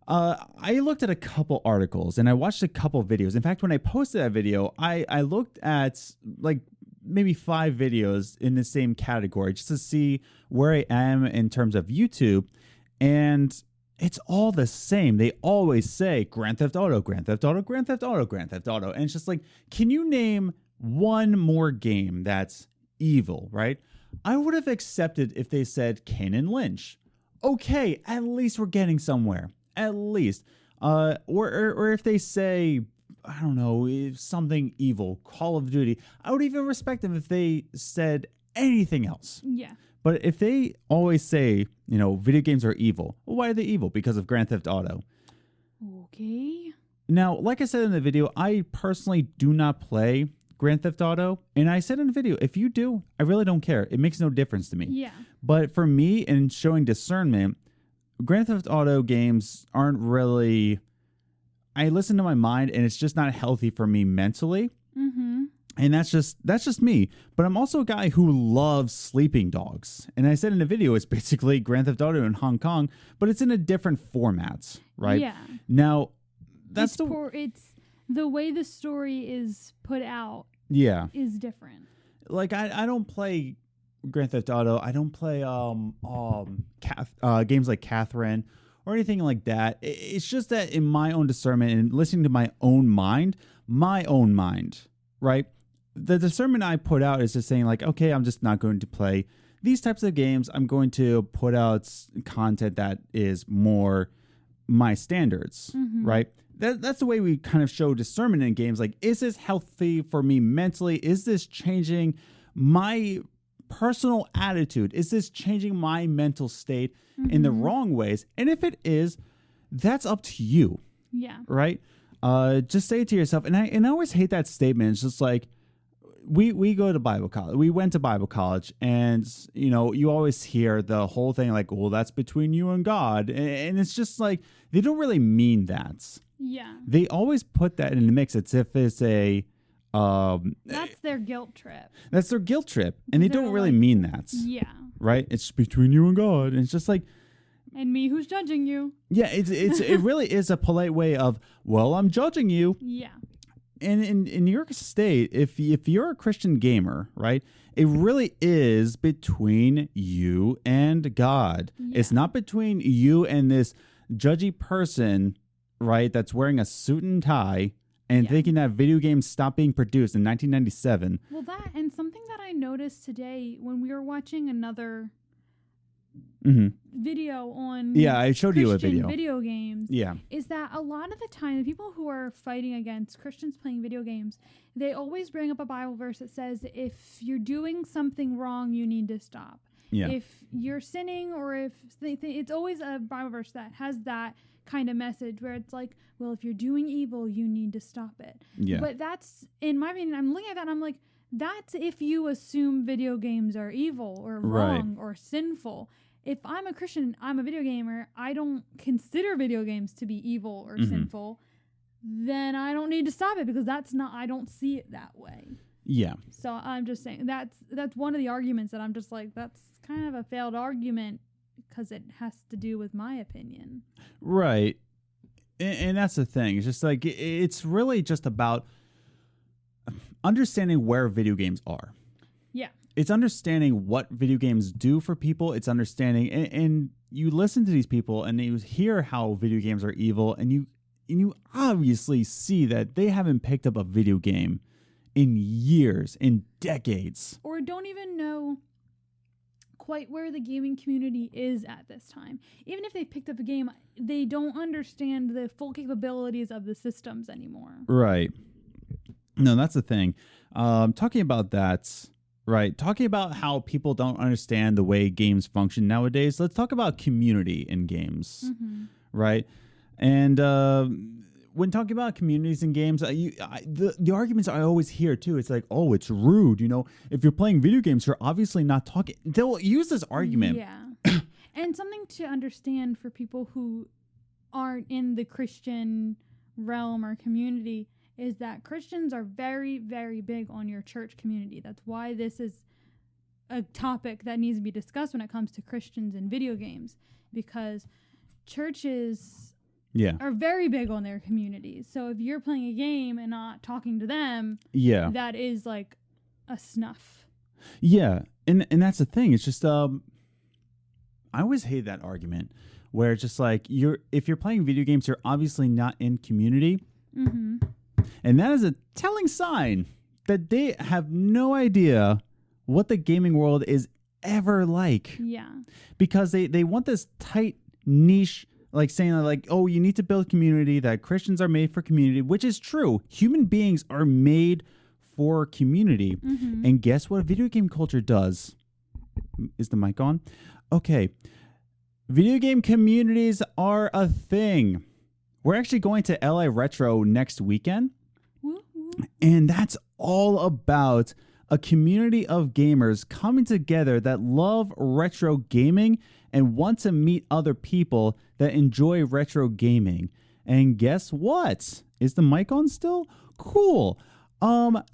Speaker 1: I looked at a couple articles and I watched a couple videos. In fact, when I posted that video, I looked at like maybe 5 videos in the same category just to see where I am in terms of YouTube. And it's all the same. They always say Grand Theft Auto, Grand Theft Auto, Grand Theft Auto, Grand Theft Auto. And it's just like, can you name one more game that's evil, right? I would have accepted if they said Kane and Lynch. Okay, at least we're getting somewhere. At least. Or if they say, I don't know, something evil, Call of Duty, I would even respect them if they said anything else.
Speaker 2: Yeah.
Speaker 1: But if they always say, video games are evil, well, why are they evil? Because of Grand Theft Auto.
Speaker 2: Okay.
Speaker 1: Now, like I said in the video, I personally do not play Grand Theft Auto. And I said in the video, if you do, I really don't care. It makes no difference to me.
Speaker 2: Yeah.
Speaker 1: But for me, in showing discernment, Grand Theft Auto games aren't really... I listen to my mind, and it's just not healthy for me mentally.
Speaker 2: Mm-hmm.
Speaker 1: And that's just me. But I'm also a guy who loves sleeping dogs. And I said in the video, it's basically Grand Theft Auto in Hong Kong, but it's in a different format, right?
Speaker 2: Yeah.
Speaker 1: Now,
Speaker 2: it's the way the story is put out.
Speaker 1: Yeah.
Speaker 2: Is different.
Speaker 1: Like I don't play Grand Theft Auto. I don't play games like Catherine or anything like that. It's just that in my own discernment and listening to my own mind, right? The discernment I put out is just saying like, okay, I'm just not going to play these types of games. I'm going to put out content that is more my standards, right? That's the way we kind of show discernment in games. Like, is this healthy for me mentally? Is this changing my personal attitude? Is this changing my mental state in the wrong ways? And if it is, that's up to you.
Speaker 2: Yeah.
Speaker 1: Right? Just say it to yourself. And I always hate that statement. It's just like, we go to Bible college. We went to Bible college, and you always hear the whole thing like, well, that's between you and God. And it's just like, they don't really mean that.
Speaker 2: Yeah.
Speaker 1: They always put that in the mix as if it's a...
Speaker 2: that's their guilt trip.
Speaker 1: That's their guilt trip. And they don't really mean that.
Speaker 2: Yeah.
Speaker 1: Right? It's between you and God. And it's just like...
Speaker 2: And me who's judging you.
Speaker 1: Yeah, it really is a polite way of, well, I'm judging you.
Speaker 2: Yeah.
Speaker 1: And in New York State, if you're a Christian gamer, right, it really is between you and God. Yeah. It's not between you and this judgy person, right, that's wearing a suit and tie and thinking that video games stopped being produced in 1997.
Speaker 2: Well, that and something that I noticed today when we were watching another video on
Speaker 1: I showed you a
Speaker 2: video games
Speaker 1: yeah
Speaker 2: is that a lot of the time the people who are fighting against Christians playing video games, they always bring up a Bible verse that says if you're doing something wrong you need to stop. If you're sinning, or if it's always a Bible verse that has that kind of message where it's like, well, if you're doing evil you need to stop it. But that's, in my opinion, I'm looking at that and I'm like, that's if you assume video games are evil or wrong or sinful. If I'm a Christian, I'm a video gamer, I don't consider video games to be evil or sinful, then I don't need to stop it because I don't see it that way. Yeah. So I'm just saying that's one of the arguments that I'm just like, that's kind of a failed argument because it has to do with my opinion.
Speaker 1: Right. And that's the thing. It's just like, it's really just about understanding where video games are. Yeah. It's understanding what video games do for people. It's understanding, and you listen to these people and you hear how video games are evil, and you obviously see that they haven't picked up a video game in years, in decades.
Speaker 2: Or don't even know quite where the gaming community is at this time. Even if they picked up a game, they don't understand the full capabilities of the systems anymore.
Speaker 1: Right. No, that's the thing. Talking about that... Right. Talking about how people don't understand the way games function nowadays, let's talk about community in games. Right. And when talking about communities and games, the arguments I always hear too, it's like, oh, it's rude. If you're playing video games, you're obviously not talking. They'll use this argument.
Speaker 2: Yeah. And something to understand for people who aren't in the Christian realm or community is that Christians are very, very big on your church community. That's why this is a topic that needs to be discussed when it comes to Christians and video games, because churches are very big on their communities. So if you're playing a game and not talking to them, that is like a snuff.
Speaker 1: Yeah, and that's the thing. It's just I always hate that argument where it's just like if you're playing video games, you're obviously not in community. Mm-hmm. And that is a telling sign that they have no idea what the gaming world is ever like.
Speaker 2: Yeah.
Speaker 1: Because they want this tight niche, like saying like, oh, you need to build community, that Christians are made for community, which is true. Human beings are made for community. Mm-hmm. And guess what video game culture does? Is the mic on? Okay. Video game communities are a thing. We're actually going to LA Retro next weekend. Mm-hmm. And that's all about a community of gamers coming together that love retro gaming and want to meet other people that enjoy retro gaming. And guess what? Is the mic on still? Cool.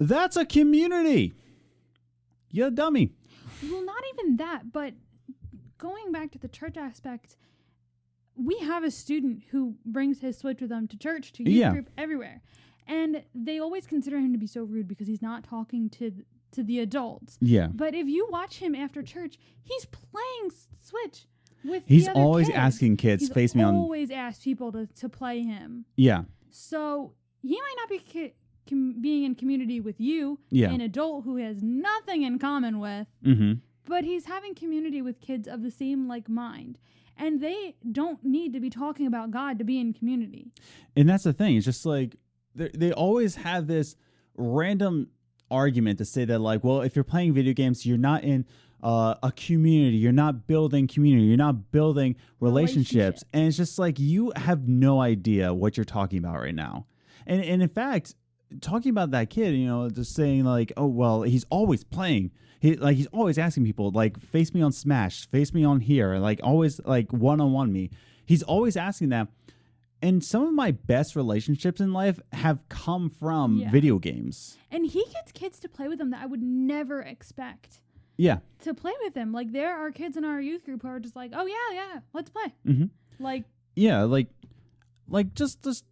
Speaker 1: That's a community. You dummy.
Speaker 2: Well, not even that, but going back to the church aspect, we have a student who brings his Switch with him to church, to youth group, everywhere. And they always consider him to be so rude because he's not talking to the adults.
Speaker 1: Yeah.
Speaker 2: But if you watch him after church, he's playing Switch with
Speaker 1: He's
Speaker 2: the other
Speaker 1: always
Speaker 2: kids.
Speaker 1: Asking kids,
Speaker 2: he's
Speaker 1: face me on.
Speaker 2: always asks people to play him.
Speaker 1: Yeah.
Speaker 2: So he might not be being in community with you, an adult who has nothing in common with, but he's having community with kids of the same like mind. And they don't need to be talking about God to be in community.
Speaker 1: And that's the thing. It's just like they always have this random argument to say that, like, well, if you're playing video games, you're not in a community. You're not building community. You're not building relationships. And it's just like you have no idea what you're talking about right now. And in fact, talking about that kid, just saying like, oh, well, he's always playing. He's always asking people, like, face me on Smash, face me on here, like, always, like, one-on-one me. He's always asking that. And some of my best relationships in life have come from video games.
Speaker 2: And he gets kids to play with him that I would never expect.
Speaker 1: Yeah.
Speaker 2: To play with him. Like, there are kids in our youth group who are just like, oh, yeah, let's play.
Speaker 1: Mm-hmm.
Speaker 2: Like.
Speaker 1: Yeah, like just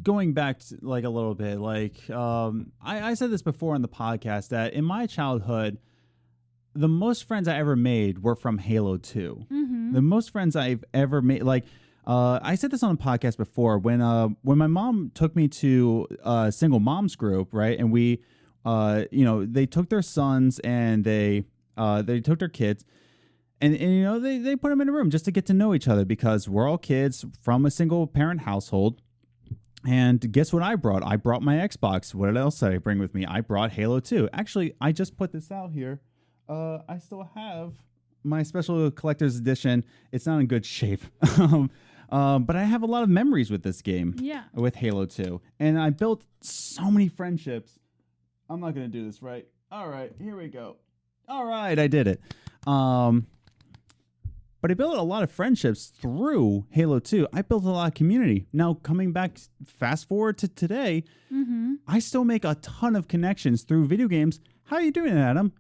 Speaker 1: going back to, like, a little bit, like, I said this before on the podcast that in my childhood, the most friends I ever made were from Halo 2. Mm-hmm. The most friends I've ever made, like, I said this on the podcast before when my mom took me to a single moms group, right? And we, they took their sons and they took their kids and they put them in a room just to get to know each other because we're all kids from a single parent household. And guess what I brought? I brought my Xbox. What else did I bring with me? I brought Halo 2. Actually, I just put this out here. I still have my special collector's edition. It's not in good shape. But I have a lot of memories with this game.
Speaker 2: Yeah.
Speaker 1: With Halo 2. And I built so many friendships. I'm not going to do this right. All right, here we go. All right, I did it. But I built a lot of friendships through Halo 2. I built a lot of community. Now, coming back, fast forward to today, I still make a ton of connections through video games. How are you doing, Adam?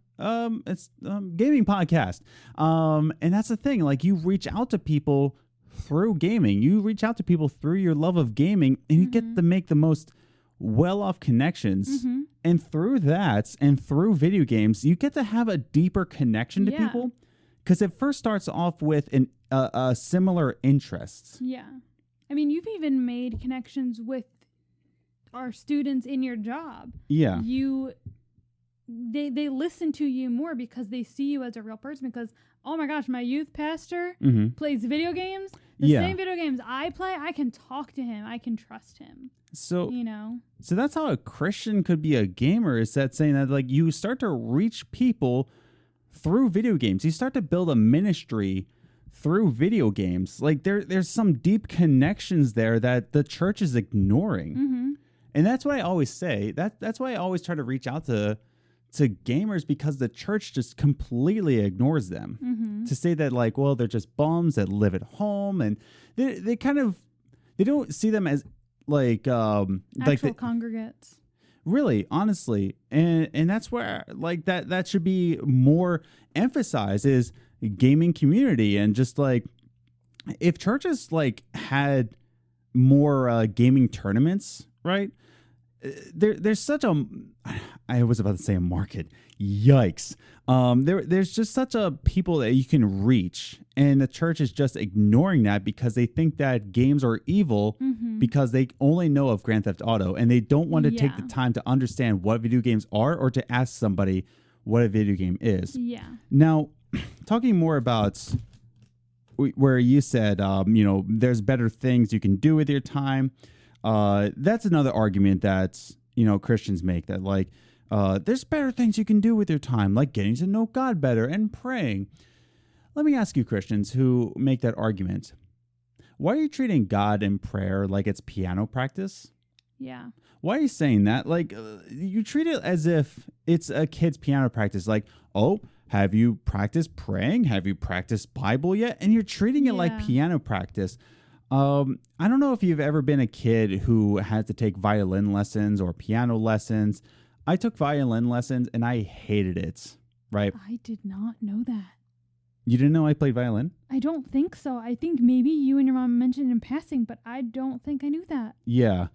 Speaker 1: It's gaming podcast. And that's the thing. Like, you reach out to people through gaming. You reach out to people through your love of gaming, and you get to make the most well-off connections. And through that, and through video games, you get to have a deeper connection to people. Because it first starts off with a similar interests.
Speaker 2: Yeah. I mean, you've even made connections with our students in your job.
Speaker 1: Yeah.
Speaker 2: They listen to you more because they see you as a real person because, oh my gosh, my youth pastor plays video games. The same video games I play, I can talk to him. I can trust him.
Speaker 1: So, so that's how a Christian could be a gamer, is that saying that, like, you start to reach people through video games. You start to build a ministry through video games. Like there's some deep connections there that the church is ignoring.
Speaker 2: Mm-hmm.
Speaker 1: And that's what I always say. That's why I always try to reach out to gamers, because the church just completely ignores them.
Speaker 2: Mm-hmm.
Speaker 1: To say that, like, well, they're just bums that live at home, and they don't see them as like
Speaker 2: actual congregates.
Speaker 1: Really, honestly, and that's where like that should be more emphasized, is gaming community. And just like if churches like had more gaming tournaments, right? There's such a, I was about to say a market. Yikes. There's just such a people that you can reach, and the church is just ignoring that because they think that games are evil, because they only know of Grand Theft Auto, and they don't want to take the time to understand what video games are, or to ask somebody what a video game is.
Speaker 2: Yeah.
Speaker 1: Now, talking more about where you said, there's better things you can do with your time. That's another argument that, Christians make, that like, there's better things you can do with your time, like getting to know God better and praying. Let me ask you, Christians who make that argument, why are you treating God and prayer like it's piano practice?
Speaker 2: Yeah.
Speaker 1: Why are you saying that? Like, you treat it as if it's a kid's piano practice. Like, oh, have you practiced praying? Have you practiced Bible yet? And you're treating it like piano practice. I don't know if you've ever been a kid who had to take violin lessons or piano lessons. I took violin lessons and I hated it, right?
Speaker 2: I did not know that.
Speaker 1: You didn't know I played violin?
Speaker 2: I don't think so. I think maybe you and your mom mentioned in passing, but I don't think I knew that.
Speaker 1: Yeah.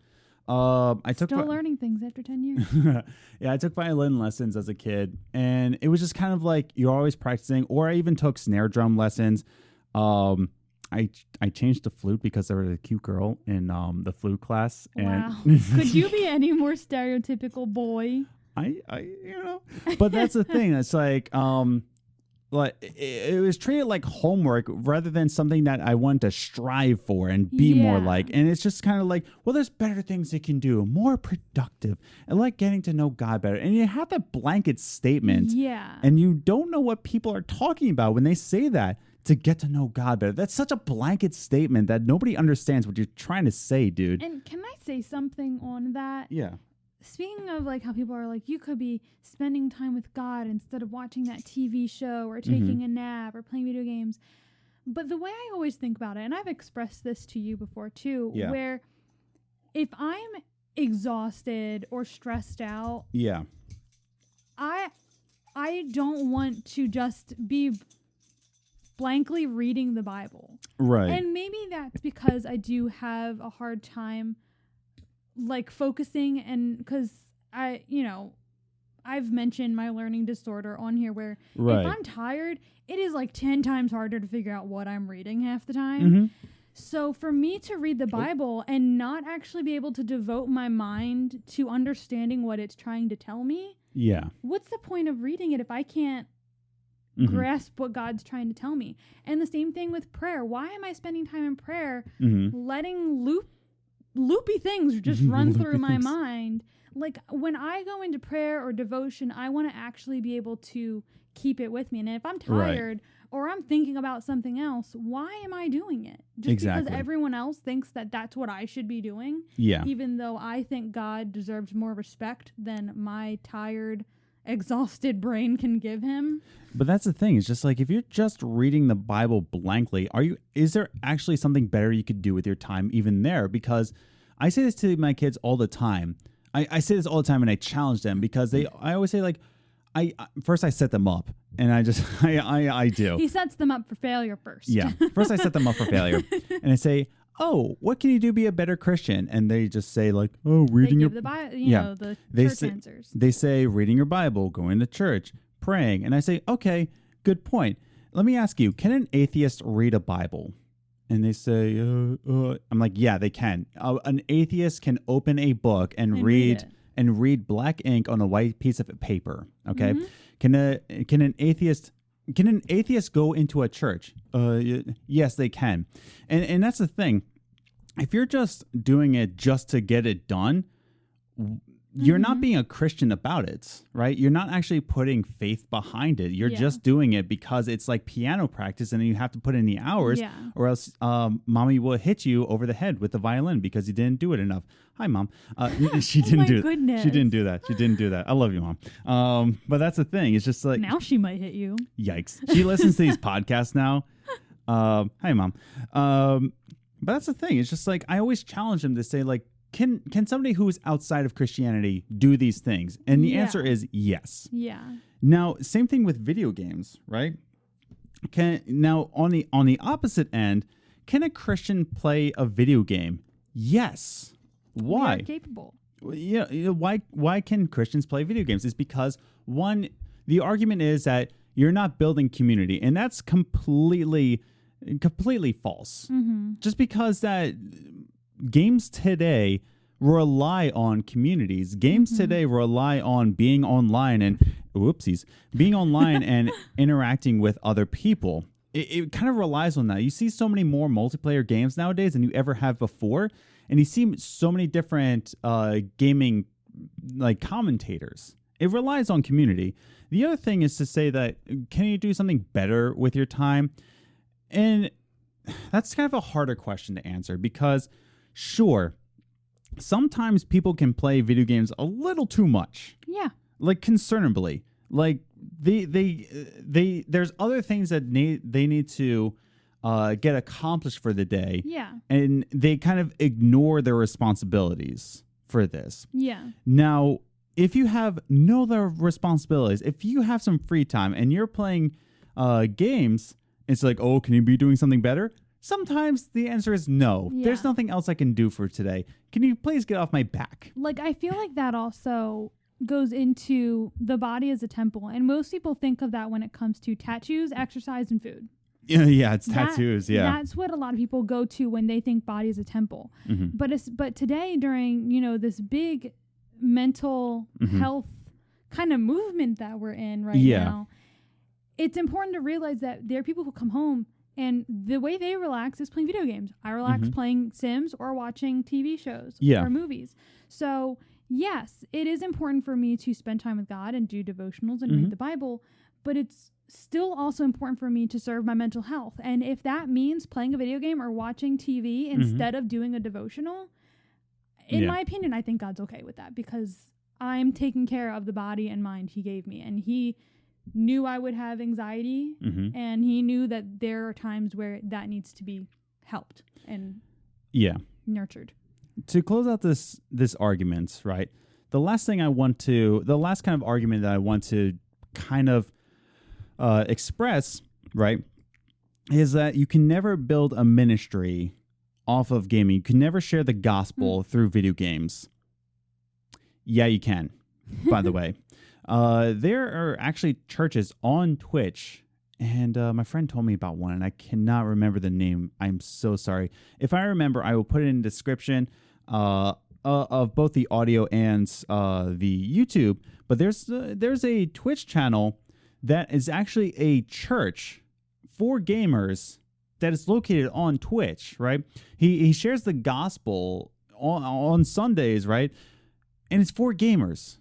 Speaker 1: I took
Speaker 2: Still learning things after 10 years.
Speaker 1: Yeah, I took violin lessons as a kid, and it was just kind of like you're always practicing. Or I even took snare drum lessons. I changed to flute because there was a cute girl in the flute class.
Speaker 2: Wow.
Speaker 1: And
Speaker 2: Could you be any more stereotypical boy?
Speaker 1: But that's the thing. It's like it was treated like homework rather than something that I wanted to strive for and be more like. And it's just kind of like, well, there's better things you can do, more productive, and like getting to know God better. And you have that blanket statement.
Speaker 2: Yeah.
Speaker 1: And you don't know what people are talking about when they say that, to get to know God better. That's such a blanket statement that nobody understands what you're trying to say, dude.
Speaker 2: And can I say something on that?
Speaker 1: Yeah.
Speaker 2: Speaking of like how people are like, you could be spending time with God instead of watching that TV show or taking a nap or playing video games. But the way I always think about it, and I've expressed this to you before too, where if I'm exhausted or stressed out, I don't want to just be blankly reading the Bible.
Speaker 1: Right.
Speaker 2: And maybe that's because I do have a hard time like focusing, and because I've mentioned my learning disorder on here, where if I'm tired, it is like 10 times harder to figure out what I'm reading half the time. So for me to read the Bible and not actually be able to devote my mind to understanding what it's trying to tell me, what's the point of reading it if I can't grasp what God's trying to tell me? And the same thing with prayer. Why am I spending time in prayer letting loopy things just run through my mind? Like when I go into prayer or devotion, I want to actually be able to keep it with me. And if I'm tired or I'm thinking about something else, why am I doing it? Just because everyone else thinks that that's what I should be doing? Yeah. Even though I think God deserves more respect than my tired, exhausted brain can give him.
Speaker 1: But that's the thing. It's just like, if you're just reading the Bible blankly, is there actually something better you could do with your time even there? Because I say this to my kids all the time. I say this all the time, and I challenge them, because I always say, like, first I set them up, and I do.
Speaker 2: He sets them up for failure first.
Speaker 1: Yeah. First I set them up for failure, and I say, oh, what can you do to be a better Christian? And they just say, like, oh, reading your Bible, the church answers. They say reading your Bible, going to church, praying. And I say, okay, good point. Let me ask you, can an atheist read a Bible? And they say, I'm like, yeah, they can. An atheist can open a book and read black ink on a white piece of paper. Okay. Can an atheist go into a church? Yes, they can. And that's the thing. If you're just doing it just to get it done, you're not being a Christian about it, right? You're not actually putting faith behind it. You're just doing it because it's like piano practice and you have to put in the hours or else mommy will hit you over the head with the violin because you didn't do it enough. Hi, Mom. She didn't do it. She didn't do that. She didn't do that. I love you, Mom. But that's the thing. It's just like...
Speaker 2: Now she might hit you.
Speaker 1: Yikes. She listens to these podcasts now. Hi, Mom. But that's the thing. It's just like I always challenge them to say, like, can somebody who is outside of Christianity do these things? And the answer is yes.
Speaker 2: Yeah.
Speaker 1: Now, same thing with video games, right? Now on the opposite end, can a Christian play a video game? Yes. Why?
Speaker 2: They are capable.
Speaker 1: Yeah. Why can Christians play video games? It's because one, the argument is that you're not building community, and that's completely false. Just because that games today rely on communities. Games today rely on being online and being online and interacting with other people. It kind of relies on that. You see so many more multiplayer games nowadays than you ever have before, and you see so many different gaming like commentators. It relies on community. The other thing is to say that can you do something better with your time? And that's kind of a harder question to answer because sure, sometimes people can play video games a little too much.
Speaker 2: Yeah.
Speaker 1: Like concernably. Like they there's other things that they need to get accomplished for the day.
Speaker 2: Yeah.
Speaker 1: And they kind of ignore their responsibilities for this.
Speaker 2: Yeah.
Speaker 1: Now, if you have no other responsibilities, if you have some free time and you're playing games, it's like, oh, can you be doing something better? Sometimes the answer is no.
Speaker 2: Yeah.
Speaker 1: There's nothing else I can do for today. Can you please get off my back?
Speaker 2: Like, I feel like that also goes into the body as a temple. And most people think of that when it comes to tattoos, exercise, and food.
Speaker 1: Yeah, it's tattoos. Yeah.
Speaker 2: That's what a lot of people go to when they think body is a temple. But today during, this big mental health kind of movement that we're in right now, it's important to realize that there are people who come home and the way they relax is playing video games. I relax playing Sims or watching TV shows or movies. So, yes, it is important for me to spend time with God and do devotionals and read the Bible, but it's still also important for me to serve my mental health. And if that means playing a video game or watching TV instead of doing a devotional, in my opinion, I think God's okay with that because I'm taking care of the body and mind he gave me. And he knew I would have anxiety and he knew that there are times where that needs to be helped and nurtured.
Speaker 1: To close out this argument, right? The last kind of argument that I want to kind of express, right, is that you can never build a ministry off of gaming. You can never share the gospel through video games. Yeah, you can, by the way. There are actually churches on Twitch, and my friend told me about one, and I cannot remember the name. I'm so sorry. If I remember, I will put it in the description of both the audio and the YouTube. But there's a Twitch channel that is actually a church for gamers that is located on Twitch, right? He shares the gospel on Sundays, right? And it's for gamers.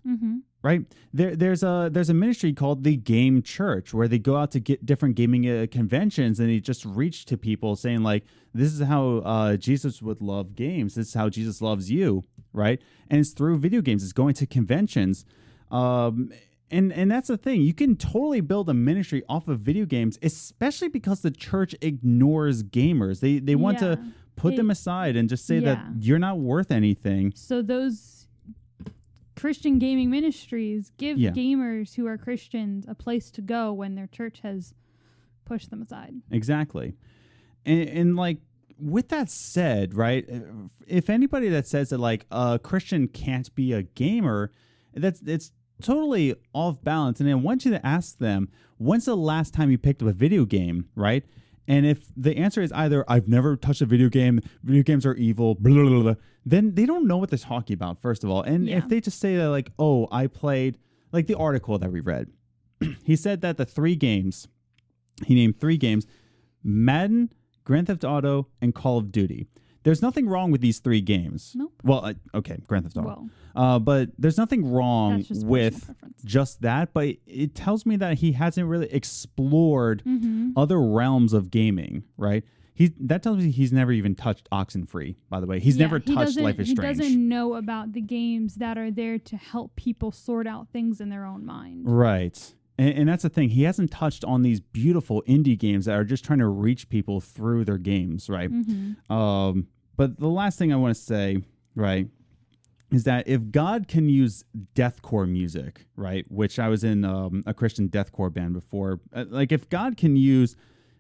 Speaker 1: Right? There's a ministry called the Game Church where they go out to get different gaming conventions and they just reach to people saying like, this is how Jesus would love games. This is how Jesus loves you, right? And it's through video games. It's going to conventions. And that's the thing. You can totally build a ministry off of video games, especially because the church ignores gamers. They want to put them aside and just say that you're not worth anything.
Speaker 2: So those Christian gaming ministries give gamers who are Christians a place to go when their church has pushed them aside.
Speaker 1: Exactly. And like, with that said, right, if anybody that says that like a Christian can't be a gamer, it's totally off balance. And I want you to ask them, when's the last time you picked up a video game, right? And if the answer is either I've never touched a video games are evil, blah, blah, blah, then they don't know what they're talking about, first of all. And if they just say that like, oh, I played, like the article that we read, he said that he named 3 games, Madden, Grand Theft Auto, and Call of Duty. there's nothing wrong with these 3 games.
Speaker 2: Nope.
Speaker 1: Well, okay, Grand Theft Auto. But there's nothing wrong with just that. But it tells me that he hasn't really explored other realms of gaming, right? That tells me he's never even touched Oxenfree, by the way. He's never touched Life is Strange.
Speaker 2: He doesn't know about the games that are there to help people sort out things in their own mind.
Speaker 1: Right. And that's the thing. He hasn't touched on these beautiful indie games that are just trying to reach people through their games, right? But the last thing I want to say, right, is that if God can use deathcore music, right, which I was in a Christian deathcore band before, like if God can use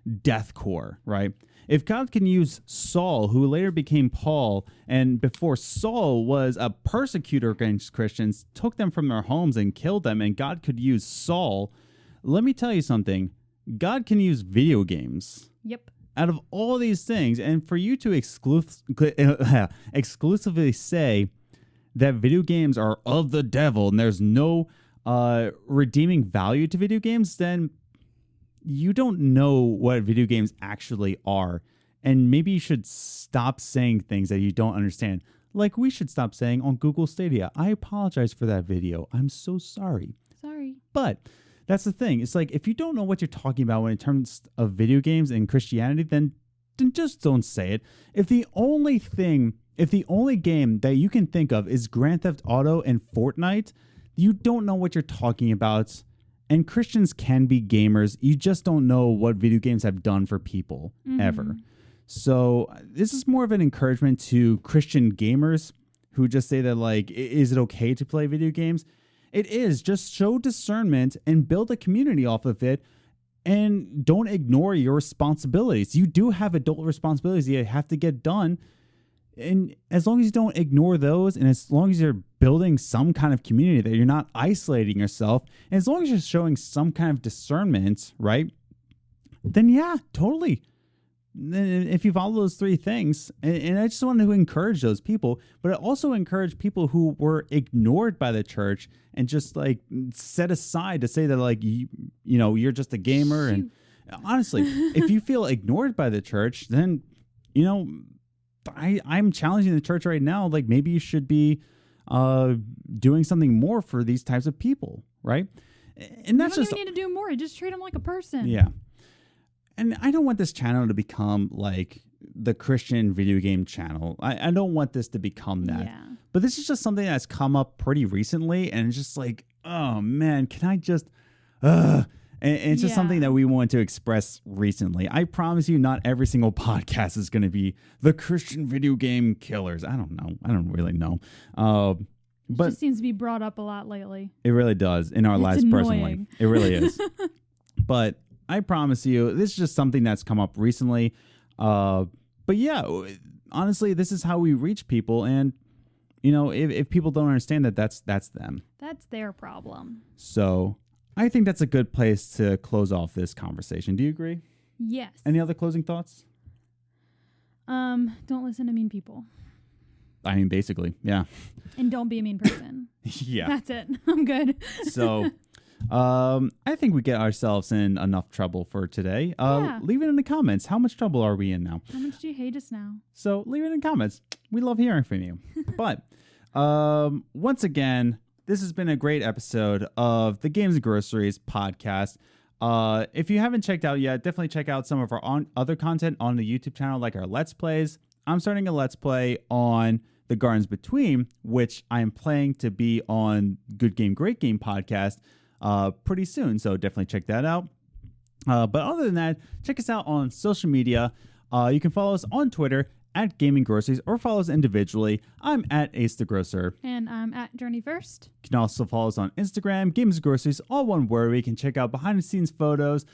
Speaker 1: deathcore, right, if God can use Saul, who later became Paul, and before Saul was a persecutor against Christians, took them from their homes and killed them, and God could use Saul, let me tell you something. God can use video games.
Speaker 2: Yep.
Speaker 1: Out of all these things, and for you to exclusively say that video games are of the devil and there's no redeeming value to video games, then you don't know what video games actually are. And maybe you should stop saying things that you don't understand. Like we should stop saying on Google Stadia, I apologize for that video. I'm so sorry.
Speaker 2: Sorry.
Speaker 1: But that's the thing. It's like, if you don't know what you're talking about when it comes of video games and Christianity, then just don't say it. If the only game that you can think of is Grand Theft Auto and Fortnite, you don't know what you're talking about. And Christians can be gamers. You just don't know what video games have done for people ever. So this is more of an encouragement to Christian gamers who just say that, like, is it okay to play video games? It is. Just show discernment and build a community off of it. And don't ignore your responsibilities. You do have adult responsibilities you have to get done. And as long as you don't ignore those, and as long as you're building some kind of community, that you're not isolating yourself, and as long as you're showing some kind of discernment, right? Then yeah, totally. If you follow those 3 things, and I just wanted to encourage those people, but I also encourage people who were ignored by the church and just like set aside to say that, like, you know, you're just a gamer. And honestly, if you feel ignored by the church, then, you know, I'm challenging the church right now. Like, maybe you should be doing something more for these types of people, right? And that's
Speaker 2: you don't even need to do more. You just treat them like a person.
Speaker 1: Yeah. And I don't want this channel to become like the Christian video game channel. I don't want this to become that.
Speaker 2: Yeah.
Speaker 1: But this is just something that's come up pretty recently, and it's just like, oh man, can I just and it's just something that we want to express recently. I promise you, not every single podcast is going to be the Christian video game killers. I don't know. I don't really know. But
Speaker 2: it just seems to be brought up a lot lately.
Speaker 1: It really does in our lives personally. It really is. But I promise you, this is just something that's come up recently. But yeah, honestly, this is how we reach people. And, you know, if people don't understand that, that's them.
Speaker 2: That's their problem.
Speaker 1: So I think that's a good place to close off this conversation. Do you agree?
Speaker 2: Yes.
Speaker 1: Any other closing thoughts?
Speaker 2: Don't listen to mean people.
Speaker 1: I mean, basically, yeah.
Speaker 2: And don't be a mean person.
Speaker 1: Yeah.
Speaker 2: That's it. I'm good.
Speaker 1: So I think we get ourselves in enough trouble for today. Leave it in the comments. How much trouble are we in now?
Speaker 2: How much do you hate us now?
Speaker 1: So leave it in the comments. We love hearing from you. But once again, this has been a great episode of the Games and Groceries podcast. If you haven't checked out yet, definitely check out some of our other content on the YouTube channel, like our Let's Plays. I'm starting a Let's Play on The Gardens Between, which I am playing to be on Good Game, Great Game podcast pretty soon. So definitely check that out. But other than that, check us out on social media. You can follow us on Twitter at Gaming Groceries, or follow us individually. I'm at Ace the Grocer.
Speaker 2: And I'm at Journey First.
Speaker 1: You can also follow us on Instagram, Games Groceries, all one word, where you can check out behind the scenes photos,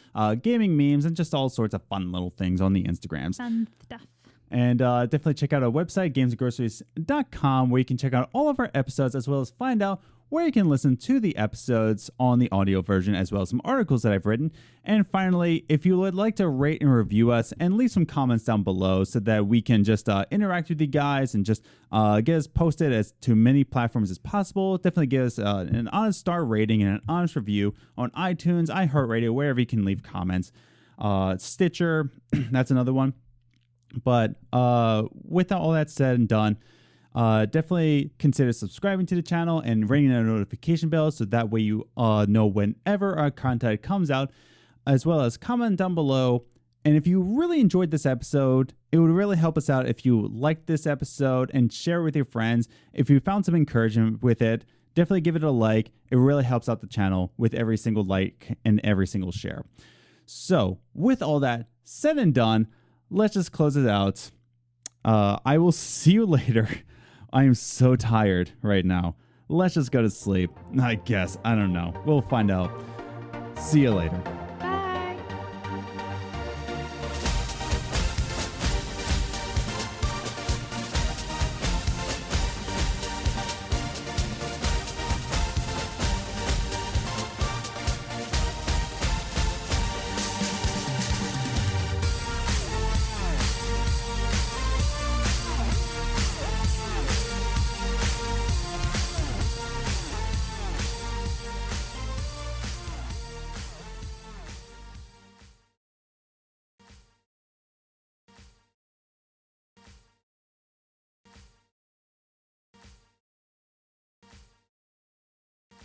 Speaker 1: gaming memes, and just all sorts of fun little things on the Instagrams.
Speaker 2: Fun stuff.
Speaker 1: And definitely check out our website, gamesandgroceries.com, where you can check out all of our episodes, as well as find out where you can listen to the episodes on the audio version, as well as some articles that I've written. And finally, if you would like to rate and review us and leave some comments down below so that we can just interact with you guys and just get us posted as to many platforms as possible, definitely give us an honest star rating and an honest review on iTunes, iHeartRadio, wherever you can leave comments. Stitcher, that's another one. But with all that said and done, definitely consider subscribing to the channel and ringing a notification bell so that way you know whenever our content comes out, as well as comment down below. And if you really enjoyed this episode, it would really help us out if you liked this episode and share it with your friends. If you found some encouragement with it, definitely give it a like. It really helps out the channel with every single like and every single share. So with all that said and done, let's just close it out. I will see you later. I am so tired right now. Let's just go to sleep. I guess. I don't know. We'll find out. See you later.